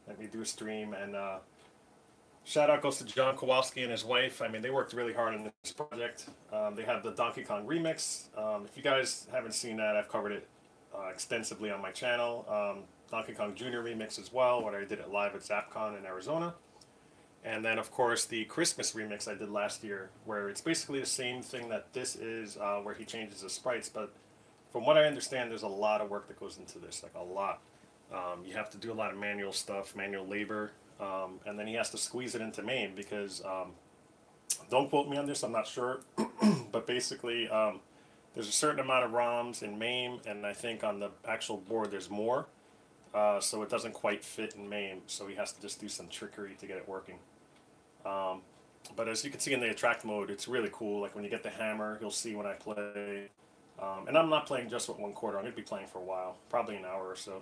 let me do a stream. And shout out goes to John Kowalski and his wife. I mean, they worked really hard on this project. They have the Donkey Kong remix. If you guys haven't seen that, I've covered it extensively on my channel. Donkey Kong Jr. remix as well, what I did it live at ZapCon in Arizona. And then, of course, the Christmas remix I did last year, where it's basically the same thing that this is, where he changes the sprites. But from what I understand, there's a lot of work that goes into this, like a lot. You have to do a lot of manual stuff, manual labor, and then he has to squeeze it into MAME because, don't quote me on this, I'm not sure, but basically there's a certain amount of ROMs in MAME, and I think on the actual board there's more, so it doesn't quite fit in MAME, so he has to just do some trickery to get it working. But as you can see in the attract mode, it's really cool. Like when you get the hammer, you'll see when I play. And I'm not playing just with 1/4. I'm going to be playing for a while, probably an hour or so.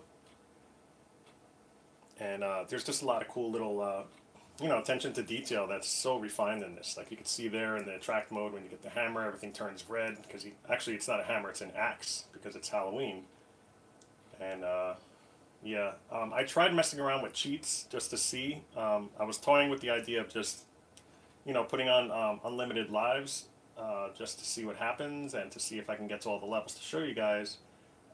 And there's just a lot of cool little, you know, attention to detail that's so refined in this. Like you can see there in the attract mode, when you get the hammer, everything turns red. Because actually, it's not a hammer, it's an axe, because it's Halloween. And yeah, I tried messing around with cheats just to see. I was toying with the idea of just, you know, putting on unlimited lives just to see what happens and to see if I can get to all the levels to show you guys.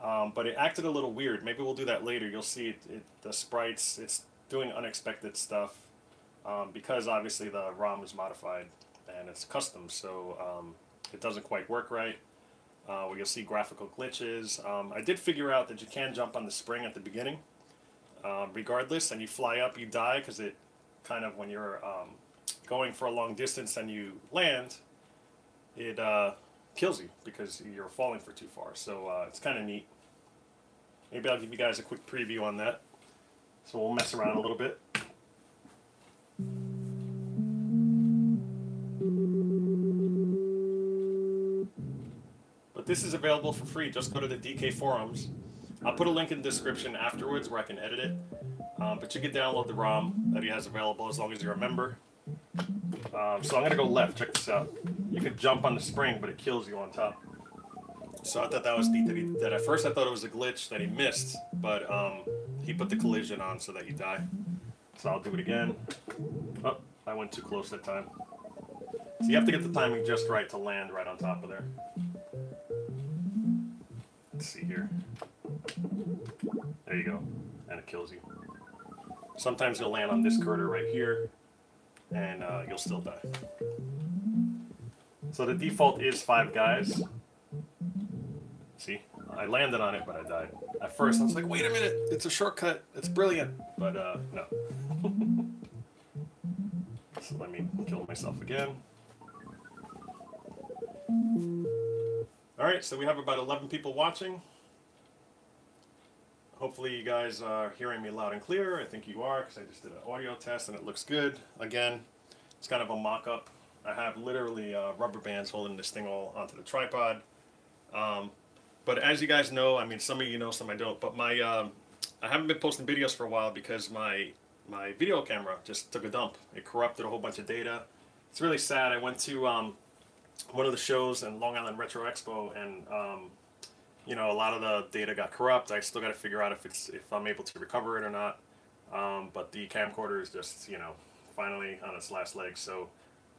But it acted a little weird. Maybe we'll do that later. You'll see the sprites, it's doing unexpected stuff because obviously the ROM is modified and it's custom, so it doesn't quite work right. You'll see graphical glitches. I did figure out that you can jump on the spring at the beginning, regardless, and you fly up, you die, because it kind of, when you're going for a long distance and you land, it kills you because you're falling for too far. So it's kind of neat. Maybe I'll give you guys a quick preview on that. So we'll mess around a little bit. But this is available for free. Just go to the DK forums. I'll put a link in the description afterwards where I can edit it. But you can download the ROM that he has available as long as you're a member. So I'm going to go left. Check this out. You could jump on the spring, but it kills you on top. So I thought that was neat that he did that. At first I thought it was a glitch that he missed, but he put the collision on so that you die. So I'll do it again. Oh, I went too close that time. So you have to get the timing just right to land right on top of there. Let's see here. There you go. And it kills you. Sometimes you'll land on this girder right here, and you'll still die. So the default is 5 guys. See? I landed on it, but I died. At first, I was like, wait a minute, it's a shortcut. It's brilliant. But, no. So let me kill myself again. Alright, so we have about 11 people watching. Hopefully you guys are hearing me loud and clear. I think you are, because I just did an audio test and it looks good. Again, it's kind of a mock-up. I have literally rubber bands holding this thing all onto the tripod. But as you guys know, I mean, some of you know, some I don't, but my I haven't been posting videos for a while because my video camera just took a dump. It corrupted a whole bunch of data. It's really sad. I went to one of the shows in Long Island Retro Expo, and you know, a lot of the data got corrupt. I still got to figure out if I'm able to recover it or not. But the camcorder is just, you know, finally on its last legs. So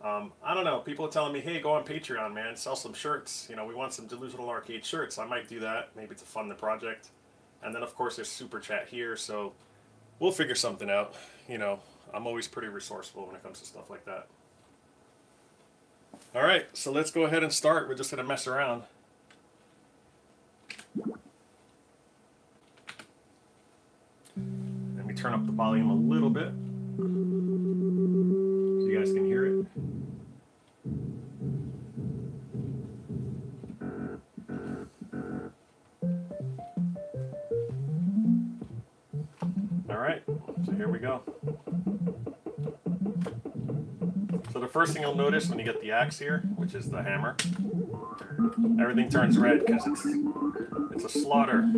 I don't know. People are telling me, hey, go on Patreon, man, sell some shirts. You know, we want some DeLuSioNaL Arcade shirts. I might do that, maybe to fund the project. And then, of course, there's Super Chat here. So we'll figure something out. You know, I'm always pretty resourceful when it comes to stuff like that. All right, so let's go ahead and start. We're just going to mess around. Let me turn up the volume a little bit so you guys can hear it. All right, so here we go. So the first thing you'll notice when you get the axe here, which is the hammer, everything turns red because it's a slaughter.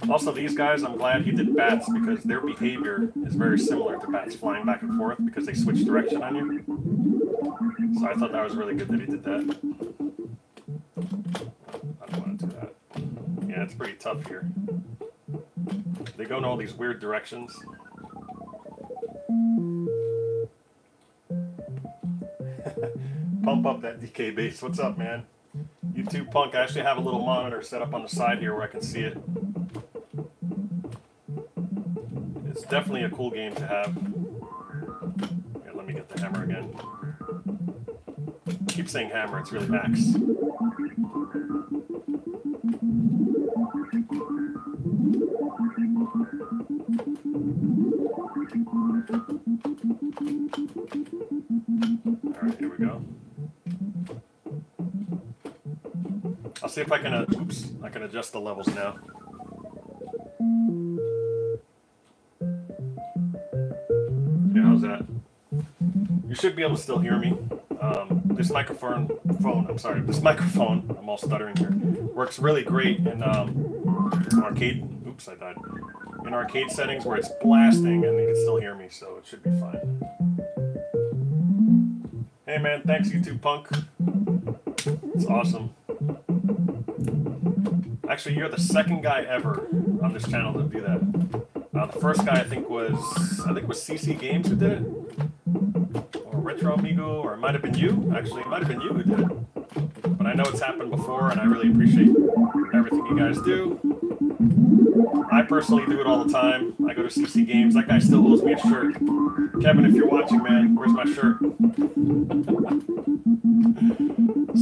Also, these guys, I'm glad he did bats because their behavior is very similar to bats flying back and forth because they switch direction on you. So I thought that was really good that he did that. I don't want to do that. Yeah, it's pretty tough here. They go in all these weird directions. Pump up that DK base. What's up, man? YouTube Punk. I actually have a little monitor set up on the side here where I can see it. It's definitely a cool game to have. Here, let me get the hammer again. I keep saying hammer, it's really axe. Alright, here we go. I'll see if I can, oops, I can adjust the levels now. Yeah, how's that? You should be able to still hear me. This microphone, I'm all stuttering here, works really great in arcade, oops, I died. In arcade settings where it's blasting and you can still hear me, so it should be fine. Hey man, thanks YouTube Punk. It's awesome. Actually, you're the second guy ever on this channel to do that. The first guy I think was CC Games who did it, or Retro Amigo, or it might have been you. Actually, it might have been you who did it. But I know it's happened before, and I really appreciate everything you guys do. I personally do it all the time. I go to CC Games. That guy still owes me a shirt. Kevin, if you're watching, man, where's my shirt?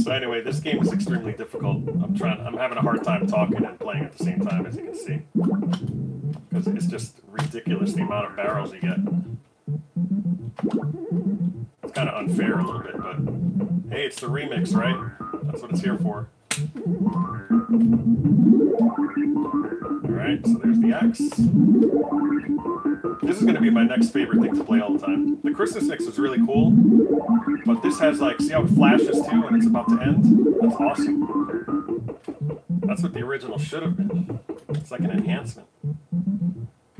So anyway, this game is extremely difficult. I'm having a hard time talking and playing at the same time, as you can see. Because it's just ridiculous the amount of barrels you get. It's kind of unfair a little bit, but hey, it's the remix, right? That's what it's here for. Alright, so there's the axe. This is going to be my next favorite thing to play all the time. The Christmas mix was really cool, but this has like, see how it flashes too when it's about to end? That's awesome. That's what the original should have been. It's like an enhancement.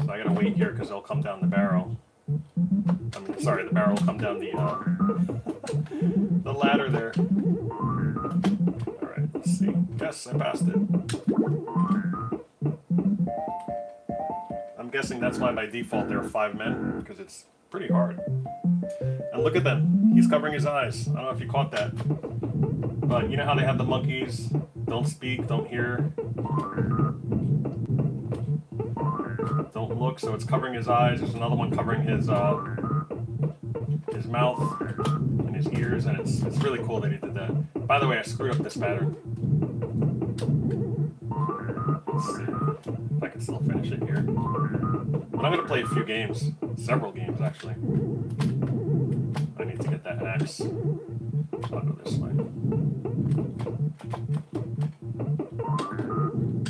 So I gotta wait here because it'll come down the barrel. I mean, sorry, the barrel will come down the the ladder there. Alright, let's see. Yes, I passed it. I'm guessing that's why by default there are 5 men, because it's pretty hard. And look at them. He's covering his eyes. I don't know if you caught that. But you know how they have the monkeys? Don't speak, don't hear, don't look, so it's covering his eyes. There's another one covering his mouth and his ears, and it's really cool that he did that. By the way, I screwed up this pattern. Let's see if I can still finish it here. But I'm going to play a few games, several games actually. I need to get that axe. I'll go this way.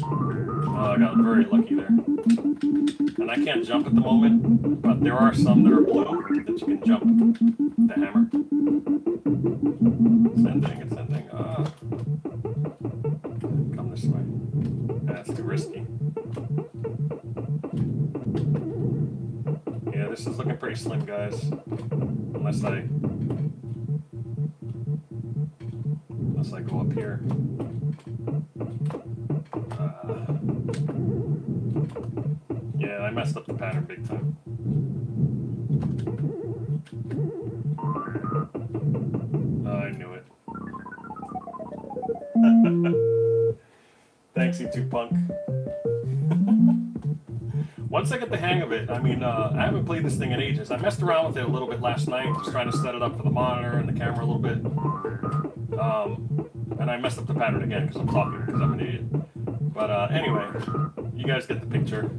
Oh, I got very lucky there. And I can't jump at the moment, but there are some that are blue that you can jump with the hammer. It's ending. Come this way. That's too risky. Yeah, this is looking pretty slim, guys. Unless I go up here. Yeah, I messed up the pattern big time. I knew it. Thanks, YouTube Punk. Once I get the hang of it, I mean, I haven't played this thing in ages. I messed around with it a little bit last night, just trying to set it up for the monitor and the camera a little bit. And I messed up the pattern again because I'm talking, because I'm an idiot. But anyway, you guys get the picture.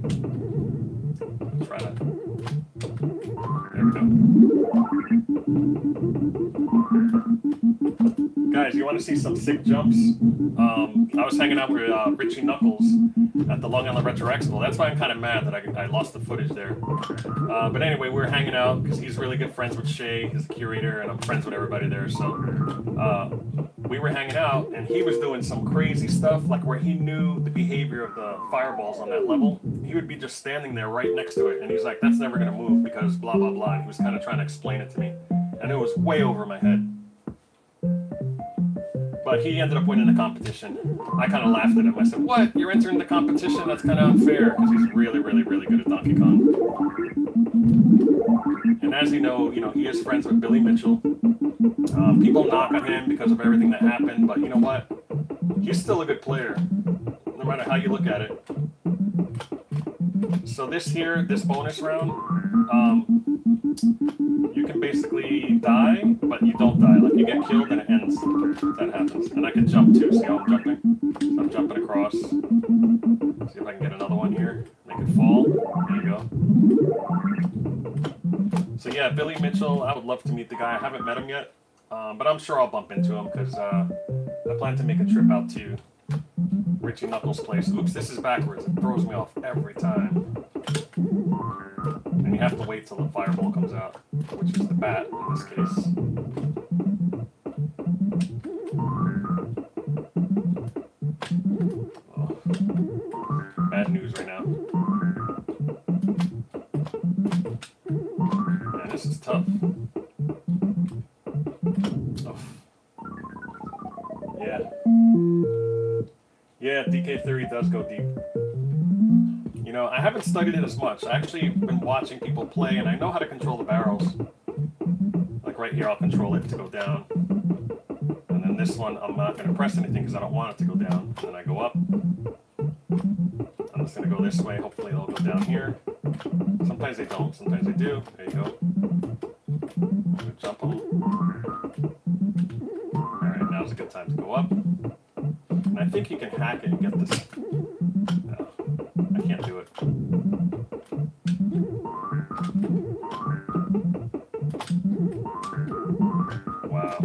Let's try that. There we go. Guys, you want to see some sick jumps? I was hanging out with Richie Knuckles at the Long Island Retro Expo. That's why I'm kind of mad that I lost the footage there. But anyway, we were hanging out because he's really good friends with Shay, he's the curator, and I'm friends with everybody there. So we were hanging out, and he was doing some crazy stuff, like where he knew the behavior of the fireballs on that level. He would be just standing there right next to it, and he's like, that's never going to move because blah, blah, blah. And he was kind of trying to explain it to me, and it was way over my head. But he ended up winning the competition. I kind of laughed at him. I said, what? You're entering the competition? That's kind of unfair, because he's really, really, really good at Donkey Kong. And as you know, he is friends with Billy Mitchell. People knock on him because of everything that happened, but you know what? He's still a good player, no matter how you look at it. So this bonus round, you can basically die, but you don't die. Like, you get killed and it ends. That happens. And I can jump too. See how I'm jumping? So I'm jumping across. See if I can get another one here. Make it fall. There you go. So yeah, Billy Mitchell, I would love to meet the guy. I haven't met him yet, but I'm sure I'll bump into him because I plan to make a trip out to Richie Knuckles' place. Oops, this is backwards. It throws me off every time. And you have to wait till the fireball comes out, which is the bat in this case. Oh, bad news right now. Man, this is tough. Oh. Yeah. Yeah, DK Theory does go deep. I haven't studied it as much. I actually been watching people play, and I know how to control the barrels. Like right here, I'll control it to go down. And then this one, I'm not going to press anything because I don't want it to go down. And then I go up. I'm just going to go this way. Hopefully it'll go down here. Sometimes they don't. Sometimes they do. There you go. Jump them. Alright, now's a good time to go up. And I think you can hack it and get this. No, I can't do it. Wow.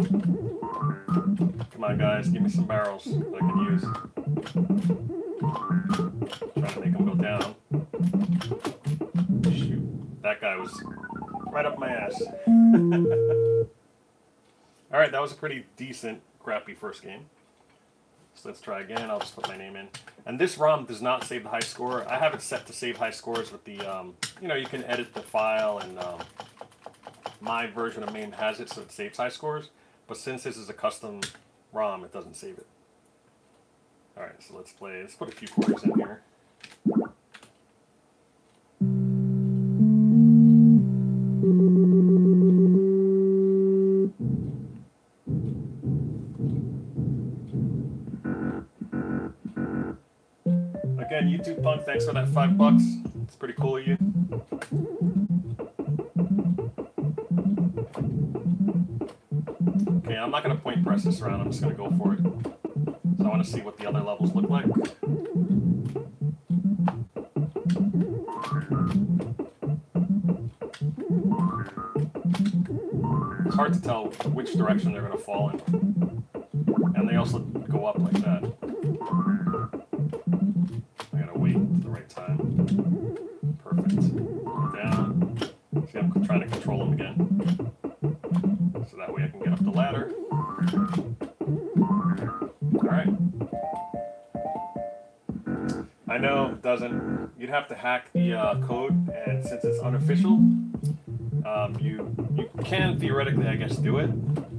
Come on, guys, give me some barrels that I can use. Trying to make them go down. Shoot. That guy was right up my ass. Alright, that was a pretty decent, crappy first game. So let's try again. I'll just put my name in. And this ROM does not save the high score. I have it set to save high scores with the, you can edit the file, and my version of MAME has it so it saves high scores. But since this is a custom ROM, it doesn't save it. Alright, so let's play. Let's put a few quarters in here. Again, YouTube Punk, thanks for that $5. It's pretty cool of you. Okay, I'm not going to point press this round. I'm just going to go for it. So I want to see what the other levels look like. It's hard to tell which direction they're going to fall in. And they also go up like that. I gotta wait at the right time. Perfect. Go down. See, I'm trying to control them again. So that way I can get up the ladder. Alright. I know it doesn't. You'd have to hack the code, and since it's unofficial, you can theoretically, I guess, do it.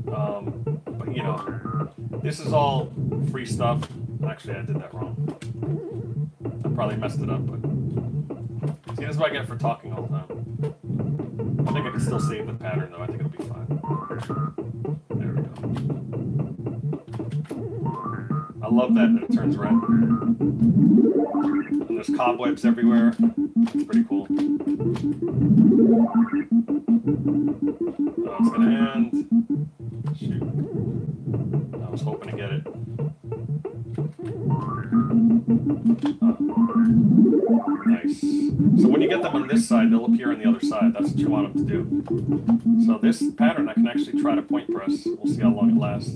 But this is all free stuff. Actually, I did that wrong. I probably messed it up, but see, this is what I get for talking all the time. I think I can still save the pattern, though. I think it'll be fine. There we go. I love that it turns red. And there's cobwebs everywhere. It's pretty cool. Oh, it's gonna end. Shoot. I was hoping to get it. Nice. So when you get them on this side, they'll appear on the other side. That's what you want them to do. So this pattern, I can actually try to point press. We'll see how long it lasts.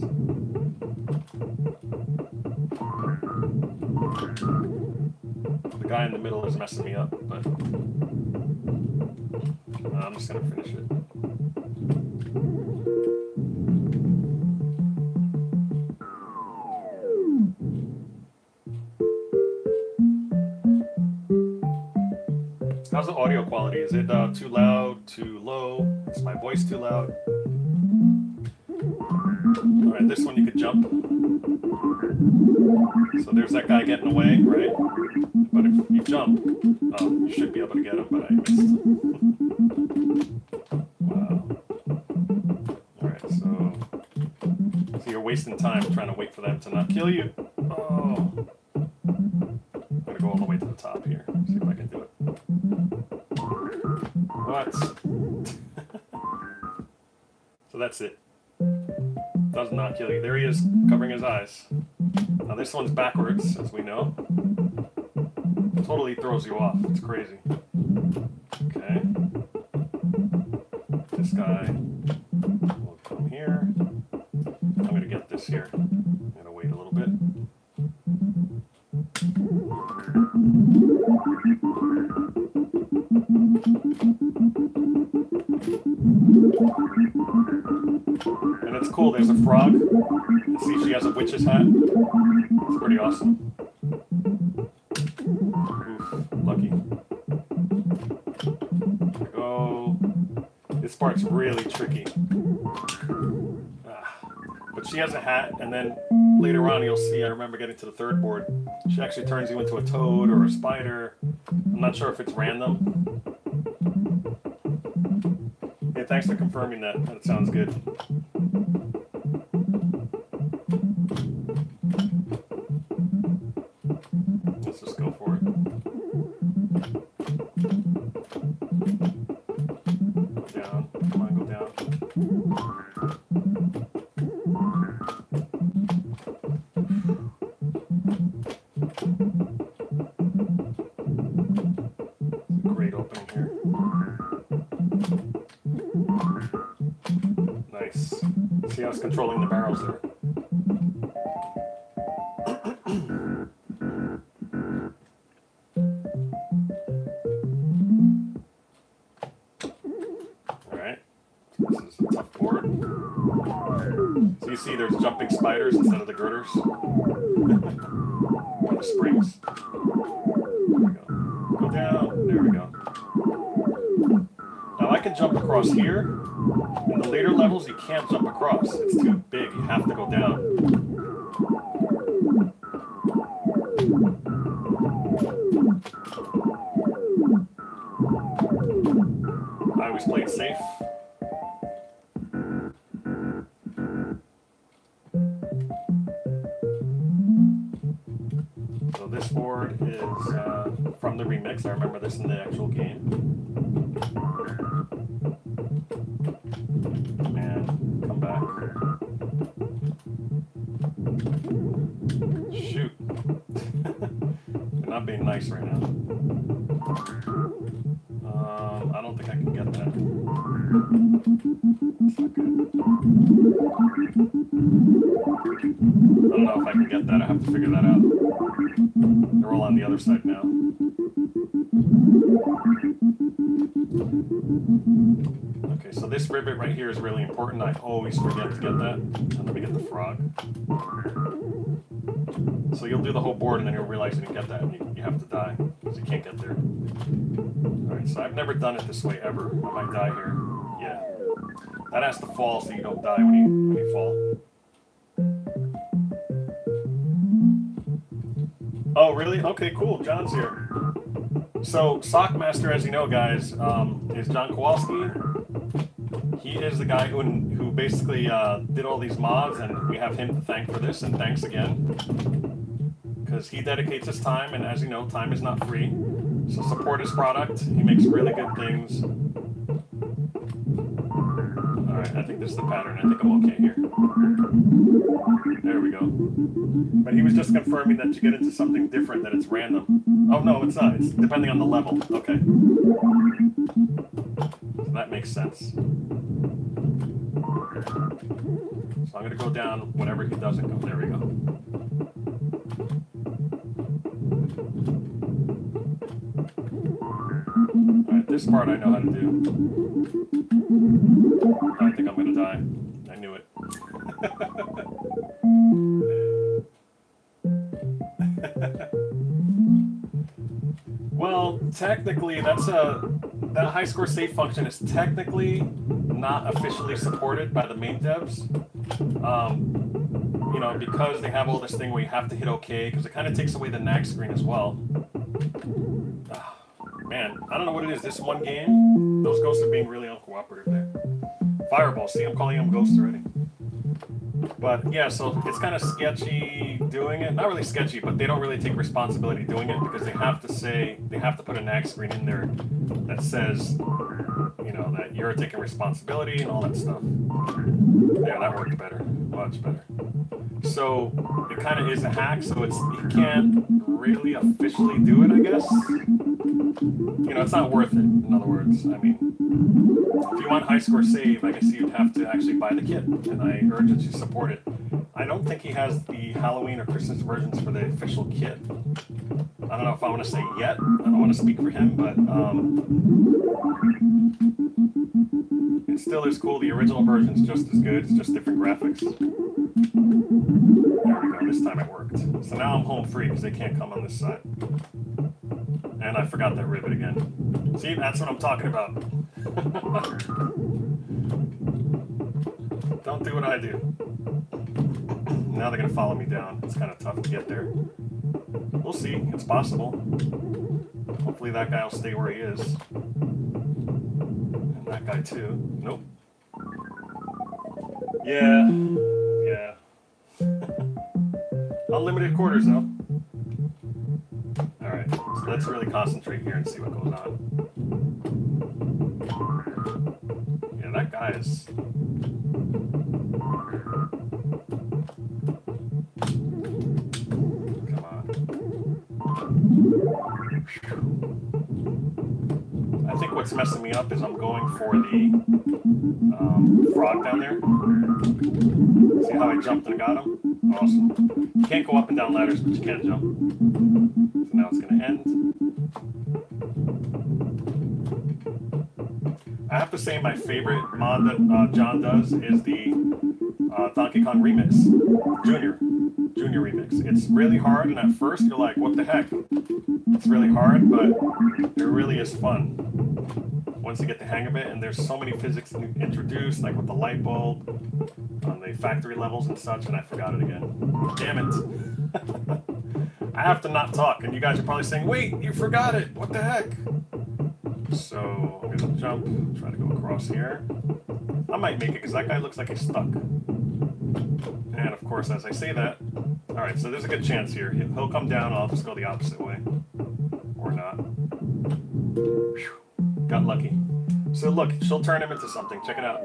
The guy in the middle is messing me up, but I'm just going to finish it. How's the audio quality? Is it too loud, too low? Is my voice too loud? Alright, this one you could jump. So there's that guy getting away, right? But if you jump, you should be able to get him, but I missed. Wow. Alright, so you're wasting time trying to wait for them to not kill you. Oh. I'm gonna go all the way to the top here. See if I can do it. What? So that's it. Does not kill you. There he is, covering his eyes. Now this one's backwards, as we know. Totally throws you off. It's crazy. Okay. This guy will come here. I'm gonna get this here. I'm gonna wait a little bit. And it's cool, there's a frog. You see she has a witch's hat. It's pretty awesome. Oof, lucky. Oh, this part's really tricky. But she has a hat, and then later on you'll see, I remember getting to the third board, she actually turns you into a toad or a spider. I'm not sure if it's random. Hey, thanks for confirming that. That sounds good. Let's just go for it. Go down. Come on, go down. Great opening here. Nice. See how it's controlling the barrels there. Alright. This is a tough board. So you see there's jumping spiders instead of the girders. Or the springs. There we go. Go down. There we go. Now I can jump across here. In the later levels, you can't jump across. It's too big. You have to go down. I always play it safe. So this board is from the remix. I remember this in the actual game. Come back. Shoot. They're not being nice right now. I don't think I can get that. That's not good. I don't know if I can get that. I have to figure that out. They're all on the other side now. Okay, so this rivet right here is really important. I always forget to get that. And let me get the frog. So you'll do the whole board and then you'll realize you didn't get that and you have to die. Because you can't get there. Alright, so I've never done it this way ever. I might die here. Yeah. That has to fall so you don't die when you fall. Oh, really? Okay, cool. John's here. So, Sockmaster, as you know, guys, is John Kowalski. He is the guy who basically did all these mods, and we have him to thank for this, and thanks again. Because he dedicates his time, and as you know, time is not free. So support his product. He makes really good things. Alright, I think this is the pattern. I think I'm okay here. There we go. But he was just confirming that you get into something different, that it's random. Oh, no, it's not. It's depending on the level. Okay. So that makes sense. So I'm going to go down whenever he doesn't go. There we go. Alright, this part I know how to do. I think I'm going to die. I knew it. Well, technically, that high score save function is technically not officially supported by the main devs. You know, because they have all this thing where you have to hit OK, because it kind of takes away the nag screen as well. Man, I don't know what it is. This one game, those ghosts are being really uncooperative there. Fireball, see, I'm calling them ghosts already. But yeah, so it's kind of sketchy doing it. Not really sketchy, but they don't really take responsibility doing it because they have to say, they have to put a nag screen in there that says, you know, that you're taking responsibility and all that stuff. Yeah, that worked better, much better. So it kind of is a hack, so it's, you can't really officially do it, I guess. You know, it's not worth it, in other words. I mean, if you want high score save, I guess you'd have to actually buy the kit, and I urge that you support it. I don't think he has the Halloween or Christmas versions for the official kit. I don't know if I want to say yet. I don't want to speak for him, but it still is cool. The original version's just as good. It's just different graphics. There we go. This time it worked. So now I'm home free because they can't come on this side. And I forgot that rivet again. See, that's what I'm talking about. Don't do what I do. Now they're going to follow me down. It's kind of tough to get there. We'll see. It's possible. Hopefully that guy will stay where he is. And that guy too. Nope. Yeah. Yeah. Unlimited quarters though. Alright, so let's really concentrate here and see what goes on. Yeah, that guy is... Come on. I think what's messing me up is I'm going for the frog down there. See how I jumped and got him? Awesome. You can't go up and down ladders, but you can jump. So now it's going to end. I have to say my favorite mod that John does is the Donkey Kong remix. Junior remix. It's really hard, and at first you're like, what the heck? It's really hard, but it really is fun once you get the hang of it. And there's so many physics introduced, like with the light bulb on the factory levels and such, and I forgot it again. Damn it. I have to not talk, and you guys are probably saying, wait, you forgot it. What the heck? So I'm going to jump, try to go across here. I might make it because that guy looks like he's stuck. And of course, as I say that, all right, so there's a good chance here. He'll come down, I'll just go the opposite way. Or not. Whew. Got lucky. So look, she'll turn him into something. Check it out.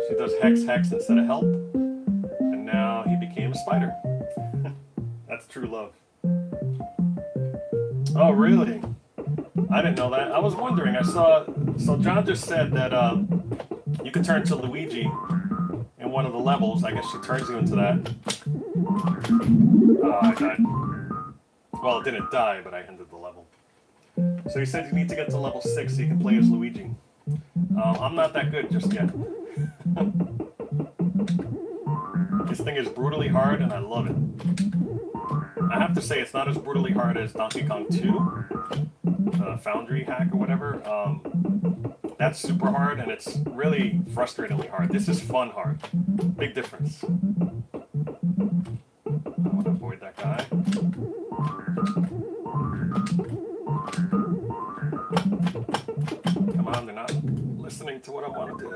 She does hex instead of help. And now he became a spider. That's true love. Oh, really? I didn't know that. I was wondering. I saw... So John just said that you could turn to Luigi in one of the levels. I guess she turns you into that. I died. Well, it didn't die, but I ended the level. So he said you need to get to level 6 so you can play as Luigi. I'm not that good just yet. This thing is brutally hard, and I love it. I have to say, it's not as brutally hard as Donkey Kong 2, Foundry hack or whatever. That's super hard, and it's really frustratingly hard. This is fun hard. Big difference. I want to avoid that guy. Come on, they're not listening to what I want to do.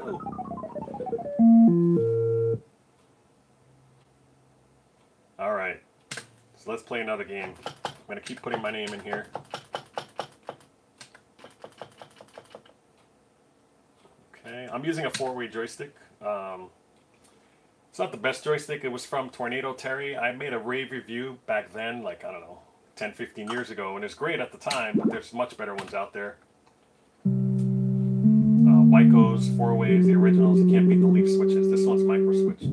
All right. So let's play another game. I'm going to keep putting my name in here. Okay, I'm using a 4-way joystick. It's not the best joystick. It was from Tornado Terry. I made a rave review back then, like, I don't know, 10, 15 years ago, and it's great at the time, but there's much better ones out there. Wyco's, 4-ways, the originals. You can't beat the leaf switches. This one's micro switch.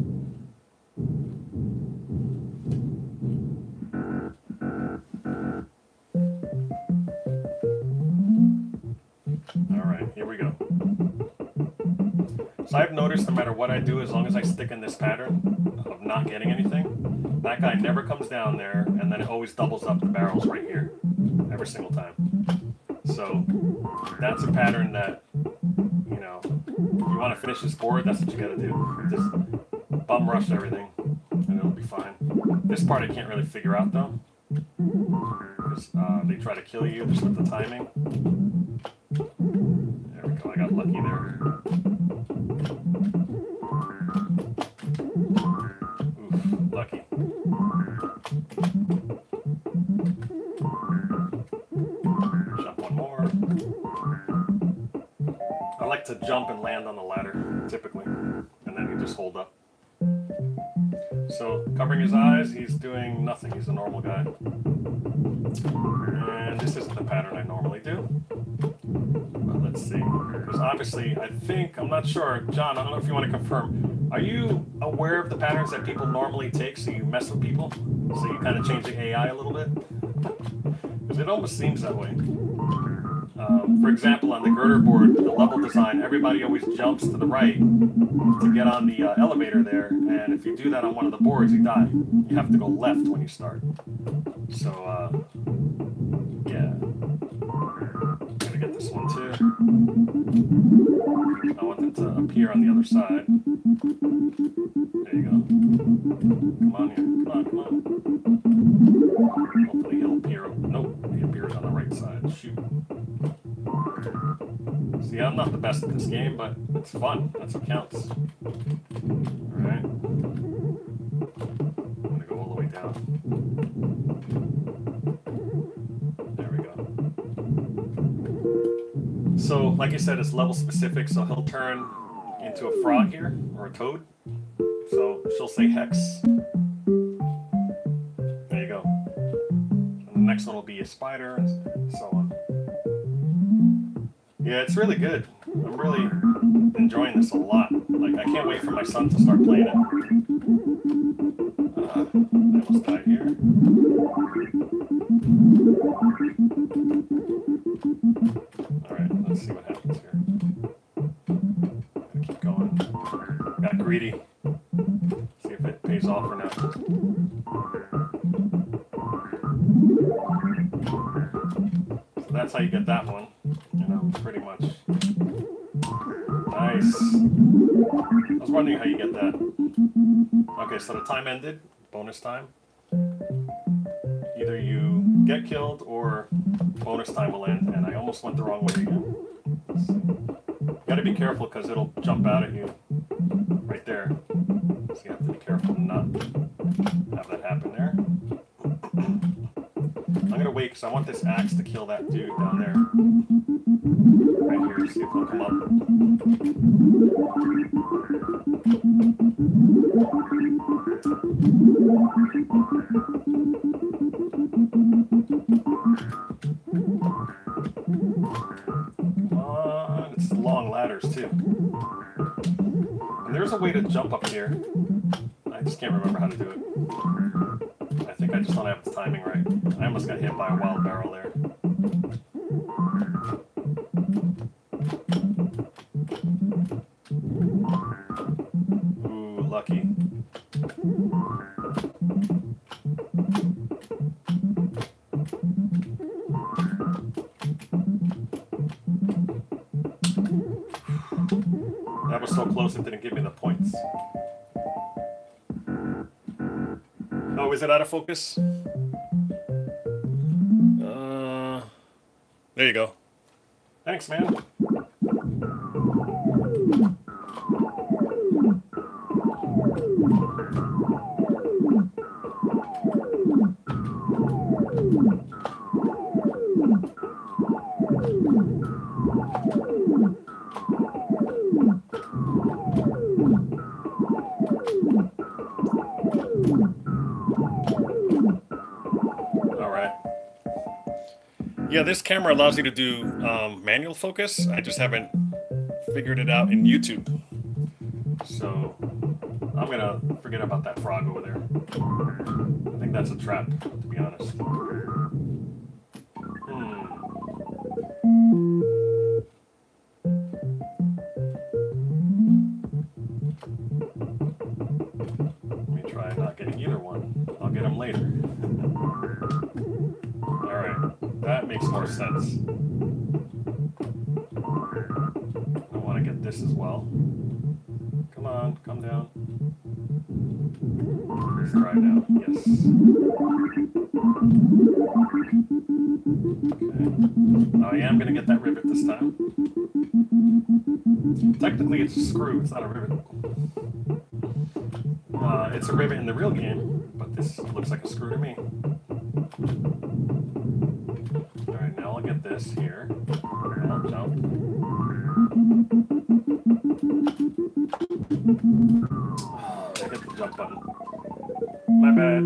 Alright, here we go. So I've noticed no matter what I do, as long as I stick in this pattern of not getting anything, that guy never comes down there, and then it always doubles up the barrels right here, every single time. So that's a pattern that, you know, you want to finish this board, that's what you got to do. Just bum rush everything, and it'll be fine. This part I can't really figure out though, because they try to kill you just with the timing. There we go. I got lucky there. Oof, lucky. Jump one more. I like to jump and land on the ladder, typically, and then you just hold up. So, covering his eyes, he's doing nothing. He's a normal guy. And this isn't the pattern I normally do. But let's see. Because obviously, I'm not sure. John, I don't know if you want to confirm. Are you aware of the patterns that people normally take so you mess with people? So you kind of change the AI a little bit? Because it almost seems that way. For example, on the girder board, the level design, everybody always jumps to the right to get on the elevator there, and if you do that on one of the boards, you die. You have to go left when you start. So, yeah. I'm gonna get this one too. I want it to appear on the other side. There you go. Come on here. Come on, come on. Hopefully he'll appear. Nope, he appears on the right side. Shoot. See, I'm not the best at this game, but it's fun. That's what counts. Alright. I'm gonna go all the way down. There we go. So, like I said, it's level specific, so he'll turn into a frog here, or a toad. So, she'll say hex. There you go. And the next one will be a spider, and so on. Yeah, it's really good. I'm really enjoying this a lot. Like, I can't wait for my son to start playing it. I almost died here. Alright, let's see what happens here. Gotta keep going. Got greedy. See if it pays off or not. So that's how you get that one. Pretty much. Nice. I was wondering how you get that. Okay, so the time ended. Bonus time. Either you get killed or bonus time will end, and I almost went the wrong way again. Let's see. You gotta be careful because it'll jump out at you right there. So you have to be careful to not have that happen there. I'm gonna wait because I want this axe to kill that dude down there. Right here, see if he'll come up. Come on, it's long ladders too. And there's a way to jump up here. I just can't remember how to do it. I think I just don't have the timing right. I almost got hit by a wild barrel there. Ooh, lucky. That was so close it didn't give me the points. Oh, is it out of focus? There you go. Thanks, man. Yeah, this camera allows you to do manual focus. I just haven't figured it out in YouTube. So I'm gonna forget about that frog over there. I think that's a trap, to be honest. Let me try not getting either one. I'll get them later. Alright, that makes more sense. I want to get this as well. Come on, come down. Let's try now. Yes. Okay. Oh, I am going to get that rivet this time. Technically, it's a screw. It's not a rivet. It's a rivet in the real game, but this looks like a screw to me. All right, now I'll get this here. I'll jump. I hit the jump button. My bad.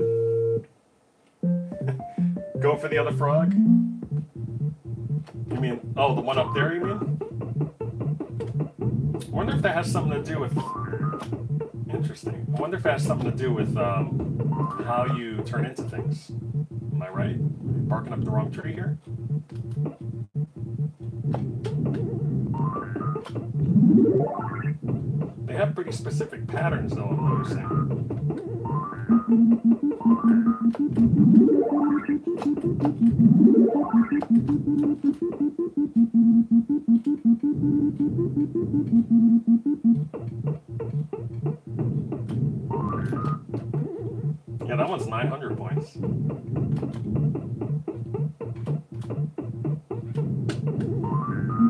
Go for the other frog? You mean, oh, the one up there, you mean? I wonder if that has something to do with... Interesting. I wonder if it has something to do with how you turn into things. Am I right? Barking up the wrong tree here? They have pretty specific patterns, though, I'm noticing. Yeah, that one's 900 points.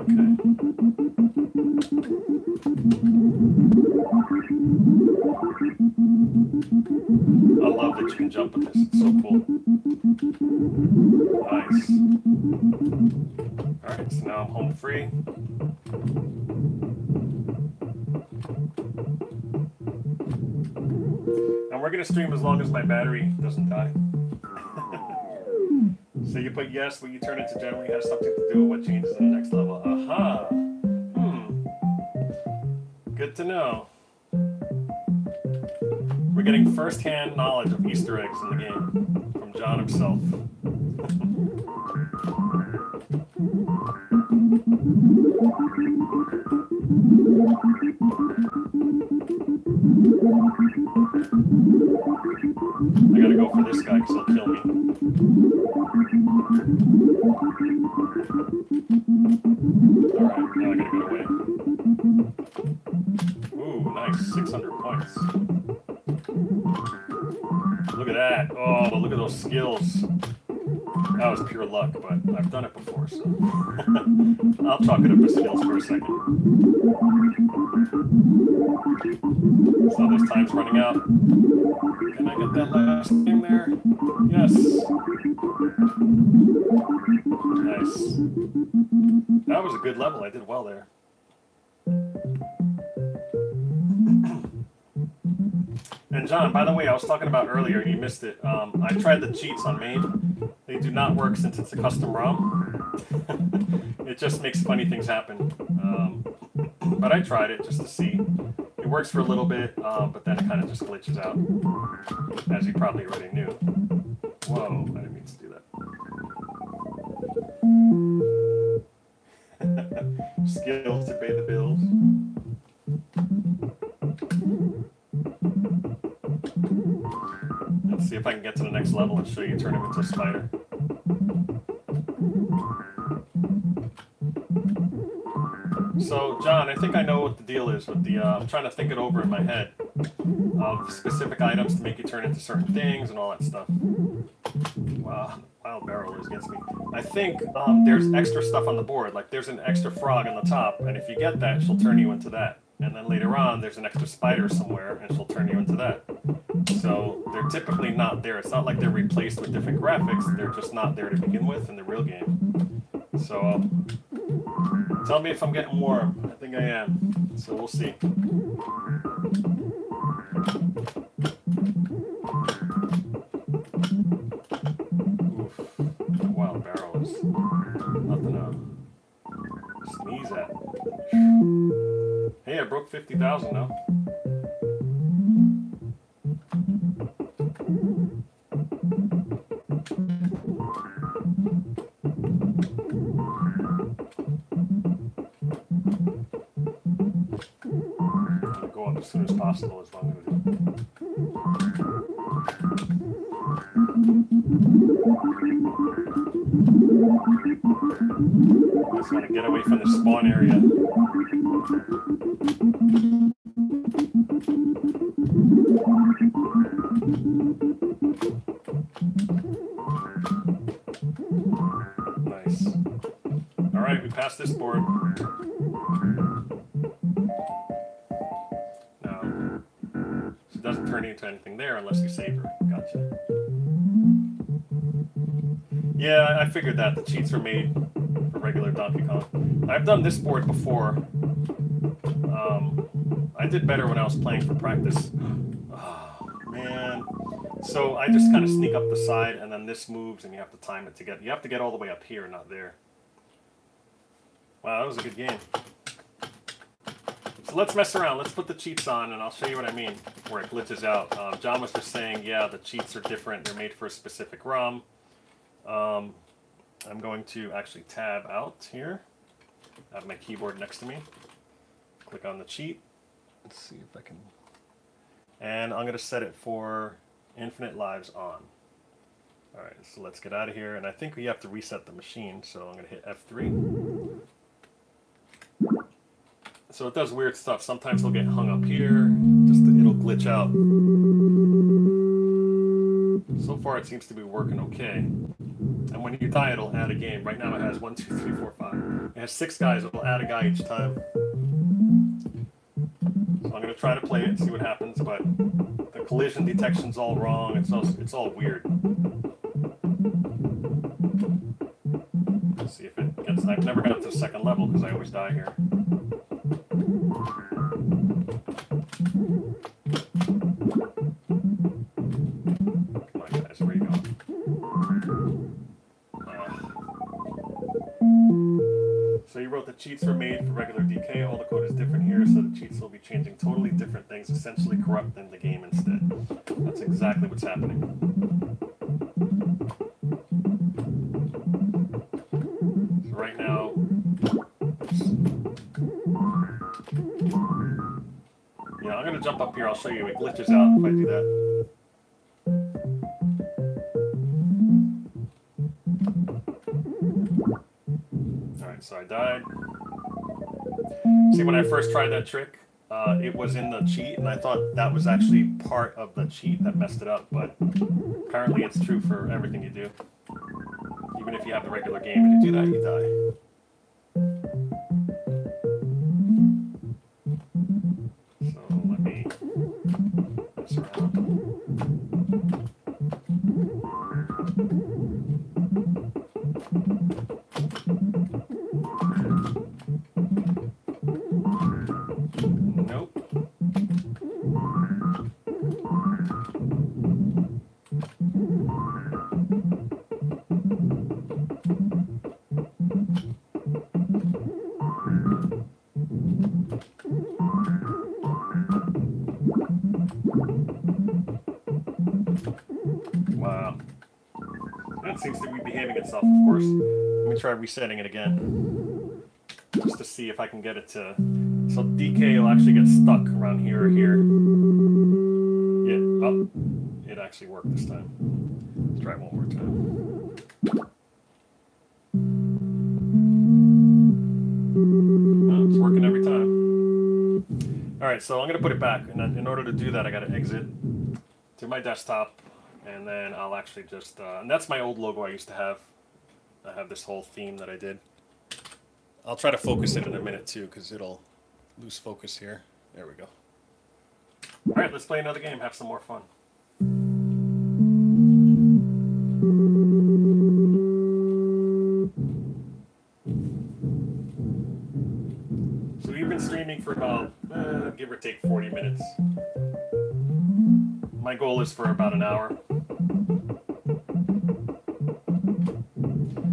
Okay. I love that you can jump with this. It's so cool. Nice. Alright, so now I'm home free. And we're going to stream as long as my battery doesn't die. So you put yes, what you turn into generally has something to do with what changes in the next level. Aha! Good to know. We're getting first-hand knowledge of Easter eggs in the game from John himself. I gotta go for this guy because he'll kill me. Alright, now I gotta get away. Ooh, nice. 600 points. Look at that. Oh, look at those skills. That was pure luck, but I've done it before, so I'll chalk it up as skills for a second. So this time's running out. Can I get that last thing there? Yes. Nice. That was a good level. I did well there. And John, by the way, I was talking about earlier, you missed it. I tried the cheats on main. They do not work since it's a custom ROM. It just makes funny things happen. But I tried it just to see. It works for a little bit, but then it kind of just glitches out, as you probably already knew. Whoa, I didn't mean to do that. Skills to pay the bills. Let's see if I can get to the next level and show you turn him into a spider. So, John, I think I know what the deal is with the, I'm trying to think it over in my head of specific items to make you turn into certain things and all that stuff. Wow, wild barrel is against me. I think there's extra stuff on the board, like there's an extra frog on the top, and if you get that, she'll turn you into that. And then later on, there's an extra spider somewhere, and she'll turn you into that. So they're typically not there. It's not like they're replaced with different graphics. They're just not there to begin with in the real game. So tell me if I'm getting warm. I think I am. So we'll see. Oof. That wild barrel is nothing to sneeze at. Hey, I broke 50,000 now. As soon as possible is what I'm going to do. Just want to get away from the spawn area. Nice. All right, we passed this board. Now, it doesn't turn into anything there unless you save her. Gotcha. Yeah, I figured that. The cheats are made for regular Donkey Kong. I've done this board before. I did better when I was playing for practice. Oh, man. So I just kind of sneak up the side, and then this moves, and you have to time it to get... You have to get all the way up here, not there. Wow, that was a good game. So let's mess around. Let's put the cheats on, and I'll show you what I mean, where it glitches out. John was just saying, yeah, the cheats are different. They're made for a specific ROM. I'm going to actually tab out here. I have my keyboard next to me. Click on the cheat. Let's see if I can... And I'm going to set it for infinite lives on. Alright, so let's get out of here. And I think we have to reset the machine, so I'm going to hit F3. So it does weird stuff. Sometimes it'll get hung up here. It'll glitch out. So far it seems to be working okay. And when you die, it'll add a game. Right now it has 1, 2, 3, 4, 5. It has 6 guys. It'll add a guy each time. So I'm going to try to play it and see what happens, but the collision detection's all wrong. It's all weird. Let's see if it gets... I've never got to the second level because I always die here. Come on, guys. Where are you going? So you wrote the cheats are made for regular DK. All the code is different here, so the cheats will be changing totally different things, essentially corrupting the game instead. That's exactly what's happening. So right now, yeah, I'm gonna jump up here. I'll show you. It glitches out if I do that. So I died. See, when I first tried that trick, it was in the cheat, and I thought that was actually part of the cheat that messed it up, but apparently it's true for everything you do. Even if you have the regular game and you do that, you die. So let me mess around. Wow. That seems to be behaving itself, of course. Let me try resetting it again. Just to see if I can get it to... So DK will actually get stuck around here or here. Yeah, oh, it actually worked this time. Let's try it one more time. Oh, it's working every time. Alright, so I'm going to put it back. And in order to do that, I got to exit to my desktop. And then I'll actually just, and that's my old logo I used to have. I have this whole theme that I did. I'll try to focus it in a minute too, because it'll lose focus here. There we go. All right, let's play another game, have some more fun. So we've been streaming for about, give or take 40 minutes. My goal is for about an hour.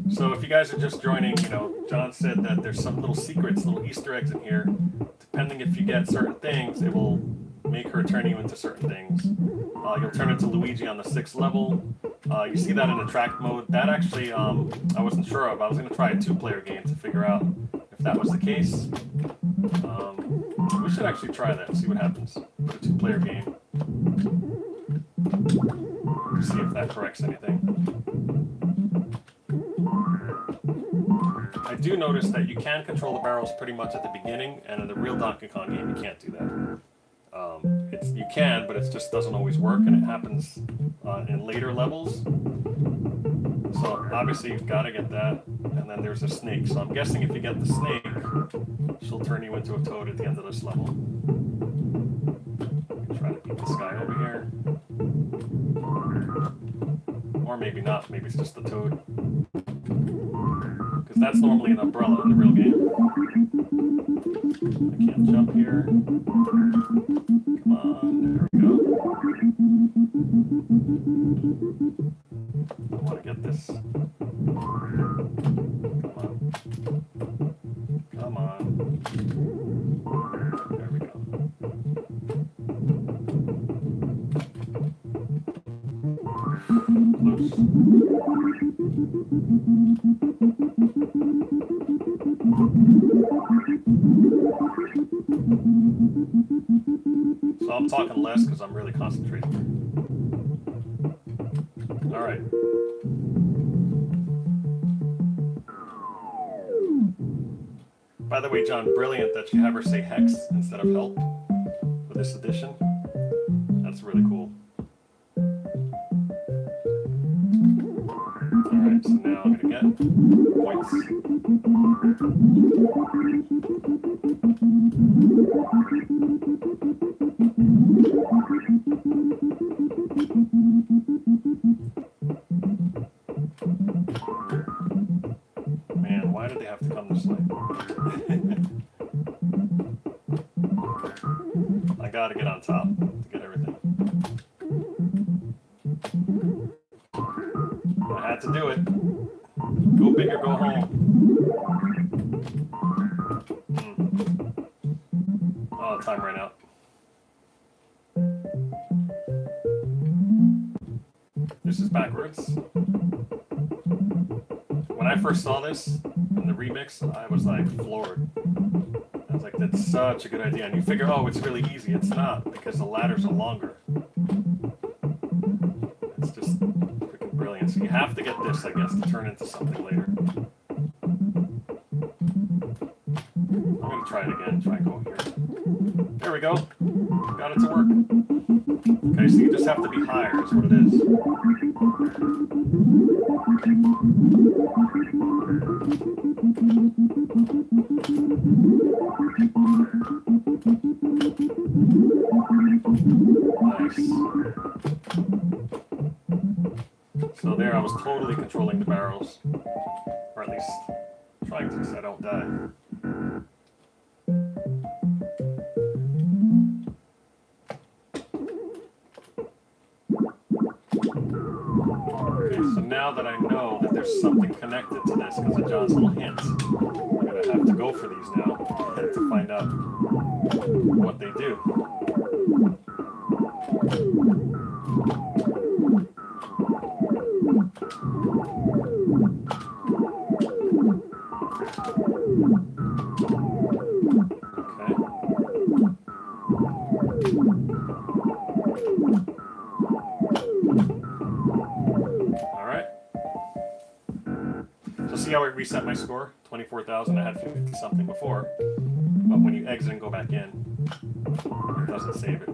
So if you guys are just joining, you know, John said that there's some little secrets, little Easter eggs in here. Depending if you get certain things, it will make her turn you into certain things. You'll turn into Luigi on the 6th level. You see that in attract mode. That actually, I wasn't sure of. I was going to try a 2-player game to figure out if that was the case. We should actually try that and see what happens. Put a 2-player game. See if that corrects anything. I do notice that you can control the barrels pretty much at the beginning, and in the real Donkey Kong game, you can't do that. You can, but it just doesn't always work, and it happens in later levels. So obviously you've got to get that, and then there's a snake. So I'm guessing if you get the snake, she'll turn you into a toad at the end of this level. Try to beat this guy over here. Or maybe not, maybe it's just the toad. Because that's normally an umbrella in the real game. I can't jump here. Come on, there we go. I want to get this. Come on. There we go. Loose. So I'm talking less because I'm really concentrating. All right. By the way, John, brilliant that you have her say hex instead of help for this edition. That's really cool. All right, so now I'm going to get points. Man, why did they have to come this way? I gotta get on top to get everything. I had to do it. Go big or go home. Oh, time ran out. This is backwards. When I first saw this in the remix, I was like floored. I was like, that's such a good idea. And you figure, oh, it's really easy. It's not, because the ladders are longer. It's just freaking brilliant. So you have to get this, I guess, to turn into something later. I'm going to try it again. Try and go here. There we go. Got it to work. Okay, so you just have to be higher is what it is. Nice. So there I was totally controlling the barrels. Or at least trying to, so I don't die. Okay, so now that I know that there's something connected to this because of John's little hints, I'm going to have to go for these now to find out what they do. See how I reset my score? 24,000. I had 50 something before. But when you exit and go back in, it doesn't save it.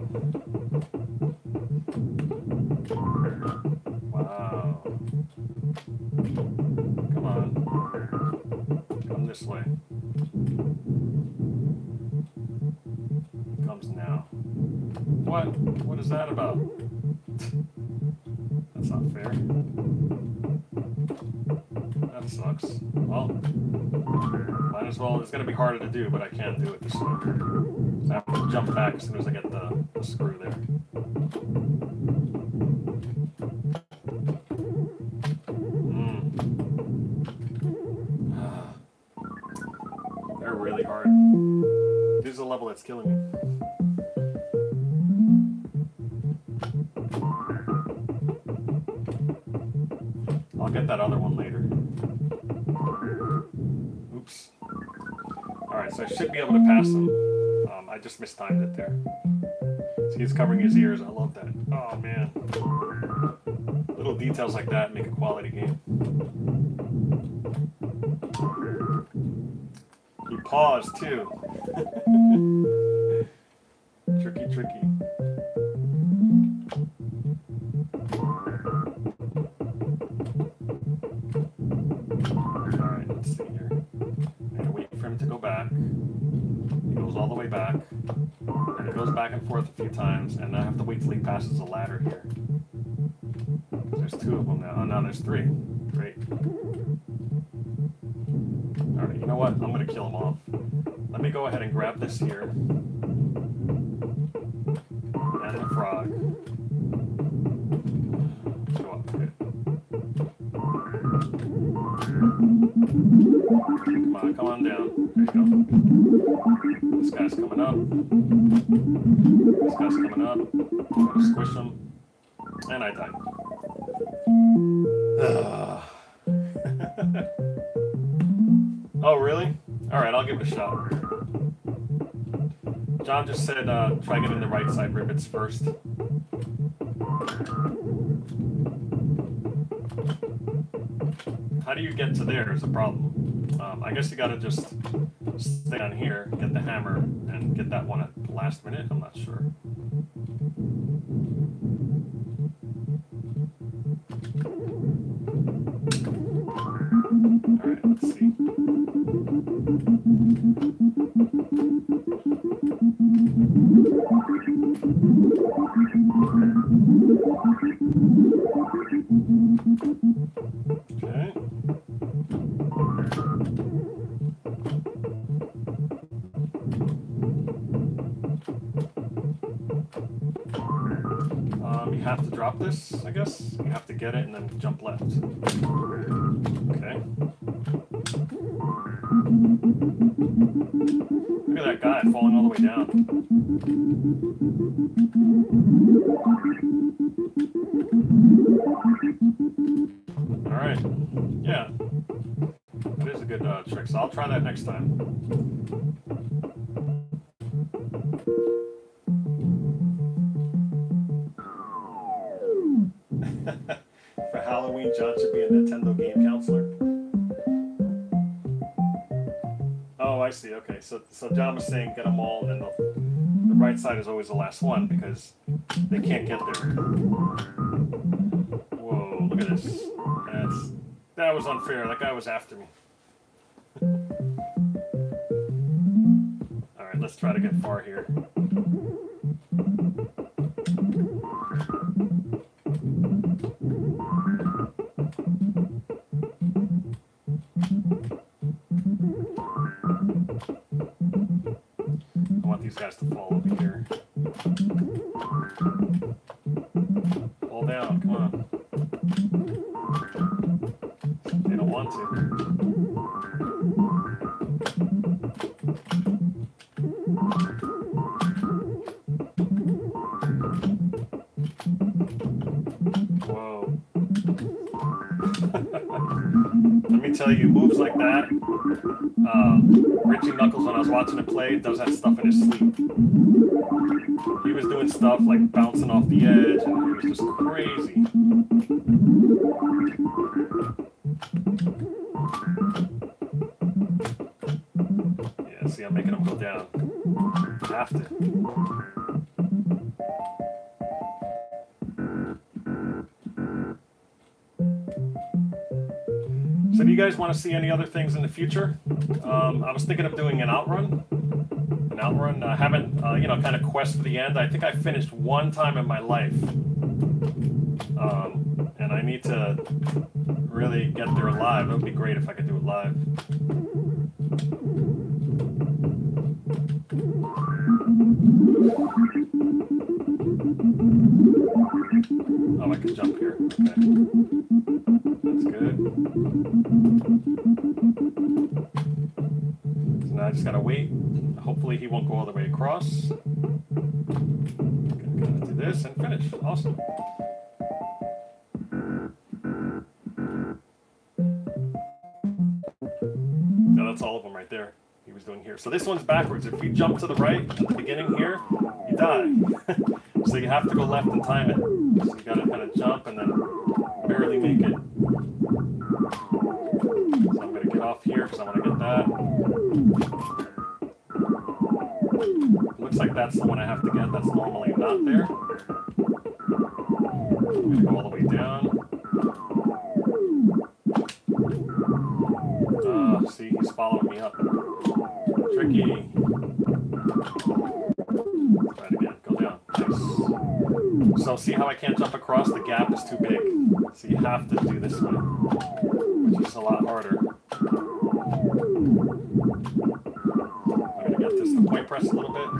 Wow. Come on. Come this way. It comes now. What? What is that about? That's not fair. That sucks. Well, might as well. It's going to be harder to do, but I can do it this way. So I have to jump back as soon as I get the screw there. They're really hard. This is a level that's killing me. I'll get that other one later. Oops. Alright, so I should be able to pass him. I just mistimed it there. See, he's covering his ears. I love that. Oh, man. Little details like that make a quality game. Pause too. Tricky, tricky. Alright, let's see here. I'm gonna wait for him to go back. He goes all the way back. And it goes back and forth a few times, and I have to wait till he passes the ladder here. There's two of them now. Oh, no, there's three. Great. Alright, you know what? I'm gonna kill him off. Let me go ahead and grab this here. And the frog. Go up. Good. Come on down. There you go. This guy's coming up. This guy's coming up. I'm gonna squish him. And I died. Oh, really? Alright, I'll give it a shot. John just said try getting the right side rivets first. How do you get to there is a problem. I guess you gotta just stay on here, get the hammer, and get that one at the last minute. I'm not sure. Alright, let's see. Okay. You have to drop this, I guess. You have to get it and then jump left. Okay. Look at that guy falling all the way down. Alright. Yeah. That is a good trick, so I'll try that next time. For Halloween, John should be a Nintendo game counselor. Oh, I see. Okay, so John was saying get them all, and then the right side is always the last one because they can't get there. Whoa! Look at this. That was unfair. That guy was after me. All right, let's try to get far here. I want these guys to fall over here. Fall down, come on. They don't want to. Whoa. Let me tell you, moves like that, Richie Knuckles, when I was watching him play, does that stuff in his sleep. He was doing stuff like bouncing off the edge, and it was just crazy. Yeah, see, I'm making him go down. I have to. So do you guys want to see any other things in the future? I was thinking of doing an outrun. I haven't, kind of quest for the end. I think I finished one time in my life. And I need to really get there live. It would be great if I could do it live. Oh, I can jump here. Okay. That's good. So now I just gotta wait. Hopefully he won't go all the way across. Gonna do this and finish. Awesome. No, that's all of them right there. he was doing here. So this one's backwards. If you jump to the right at the beginning here, you die. So you have to go left and time it. So you gotta kind of jump and then barely make it. So I'm gonna get off here because I want to get that. Looks like that's the one I have to get. That's normally not there. I'm gonna go all the way down. See, he's following me up. Tricky. Try it again. Go down. Nice. So see how I can't jump across? The gap is too big. So you have to do this way, which is a lot harder. I'm going to get this to point press a little bit.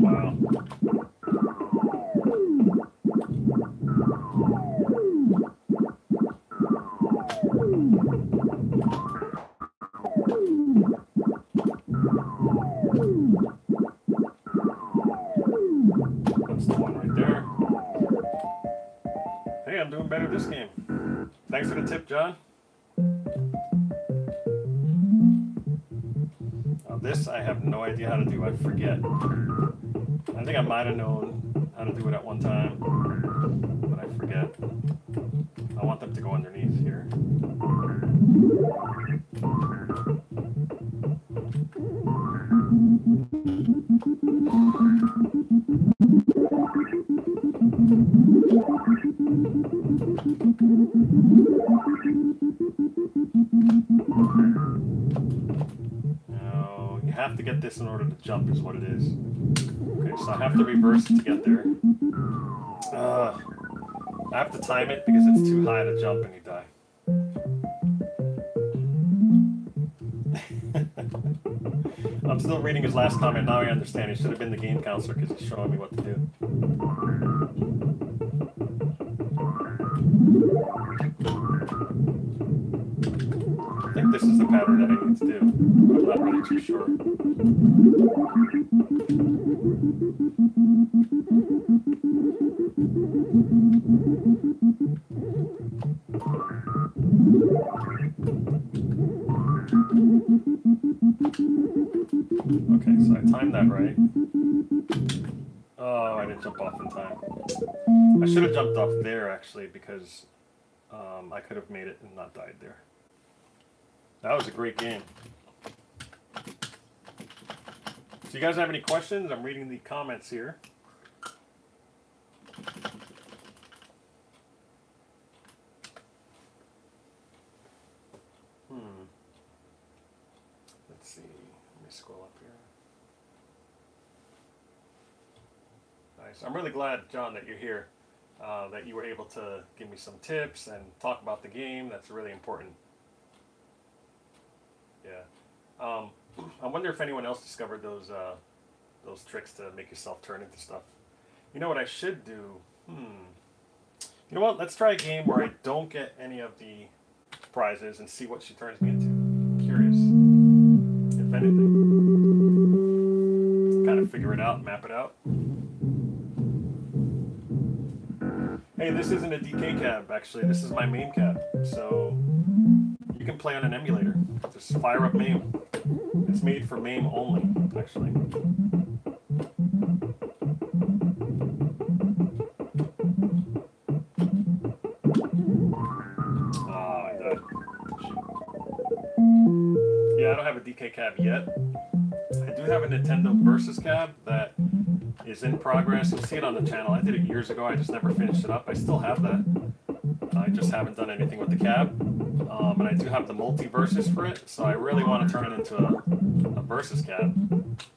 Wow. That's the one right there. Hey, I'm doing better this game. Thanks for the tip, John. This I have no idea how to do. I forget. I think I might have known how to do it at one time, but I forget. I want them to go underneath here. You have to get this in order to jump is what it is. Okay, so I have to reverse to get there. I have to time it because it's too high to jump and you die. I'm still reading his last comment. Now I understand. He should have been the game counselor because he's showing me what to do. I think this is the pattern that I need to do. I'm not really too sure. Okay, so I timed that right. Oh, I didn't jump off in time. I should have jumped off there actually because I could have made it and not died there. That was a great game. So you guys have any questions? I'm reading the comments here. Let's see. Let me scroll up here. Nice. I'm really glad, John, that you're here. That you were able to give me some tips and talk about the game. That's really important. Yeah. I wonder if anyone else discovered those tricks to make yourself turn into stuff. You know what I should do? You know what? Let's try a game where I don't get any of the prizes and see what she turns me into. I'm curious. If anything. Kind of figure it out, map it out. Hey, this isn't a DK cab, actually. This is my MAME cab. So you can play on an emulator. Just fire up MAME. It's made for MAME only, actually. Oh, I died. Yeah, I don't have a DK cab yet. I do have a Nintendo Versus cab that is in progress. You'll see it on the channel. I did it years ago. I just never finished it up. I still have that. I just haven't done anything with the cab. And I do have the multi-versus for it, so I really want to turn it into a versus cab.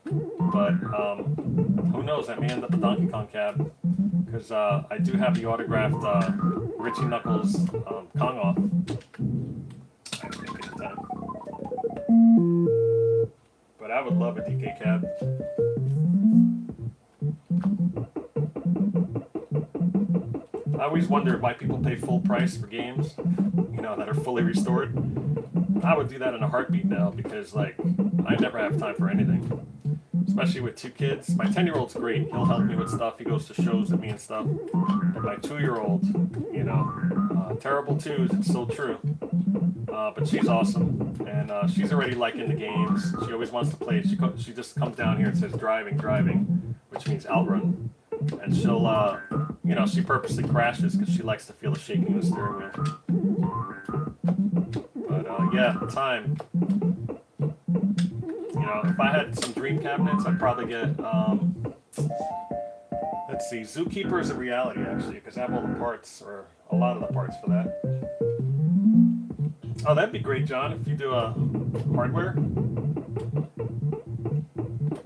But who knows? I may end up a Donkey Kong cab because I do have the autographed Richie Knuckles Kong off. I didn't get the time. But I would love a DK cab. I always wonder why people pay full price for games, you know, that are fully restored. I would do that in a heartbeat now because, like, I never have time for anything. Especially with 2 kids. My 10-year-old's great. He'll help me with stuff. He goes to shows with me and stuff. But my 2-year-old, you know, terrible twos, it's so true. But she's awesome. And she's already liking the games. She always wants to play. She just comes down here and says, driving, which means outrun. And she'll, you know, she purposely crashes because she likes to feel the shaking of the steering wheel. But, yeah, time. You know, if I had some dream cabinets, I'd probably get, let's see, Zookeeper is a reality, actually, because I have all the parts, or a lot of the parts for that. Oh, that'd be great, John, if you do a hardware.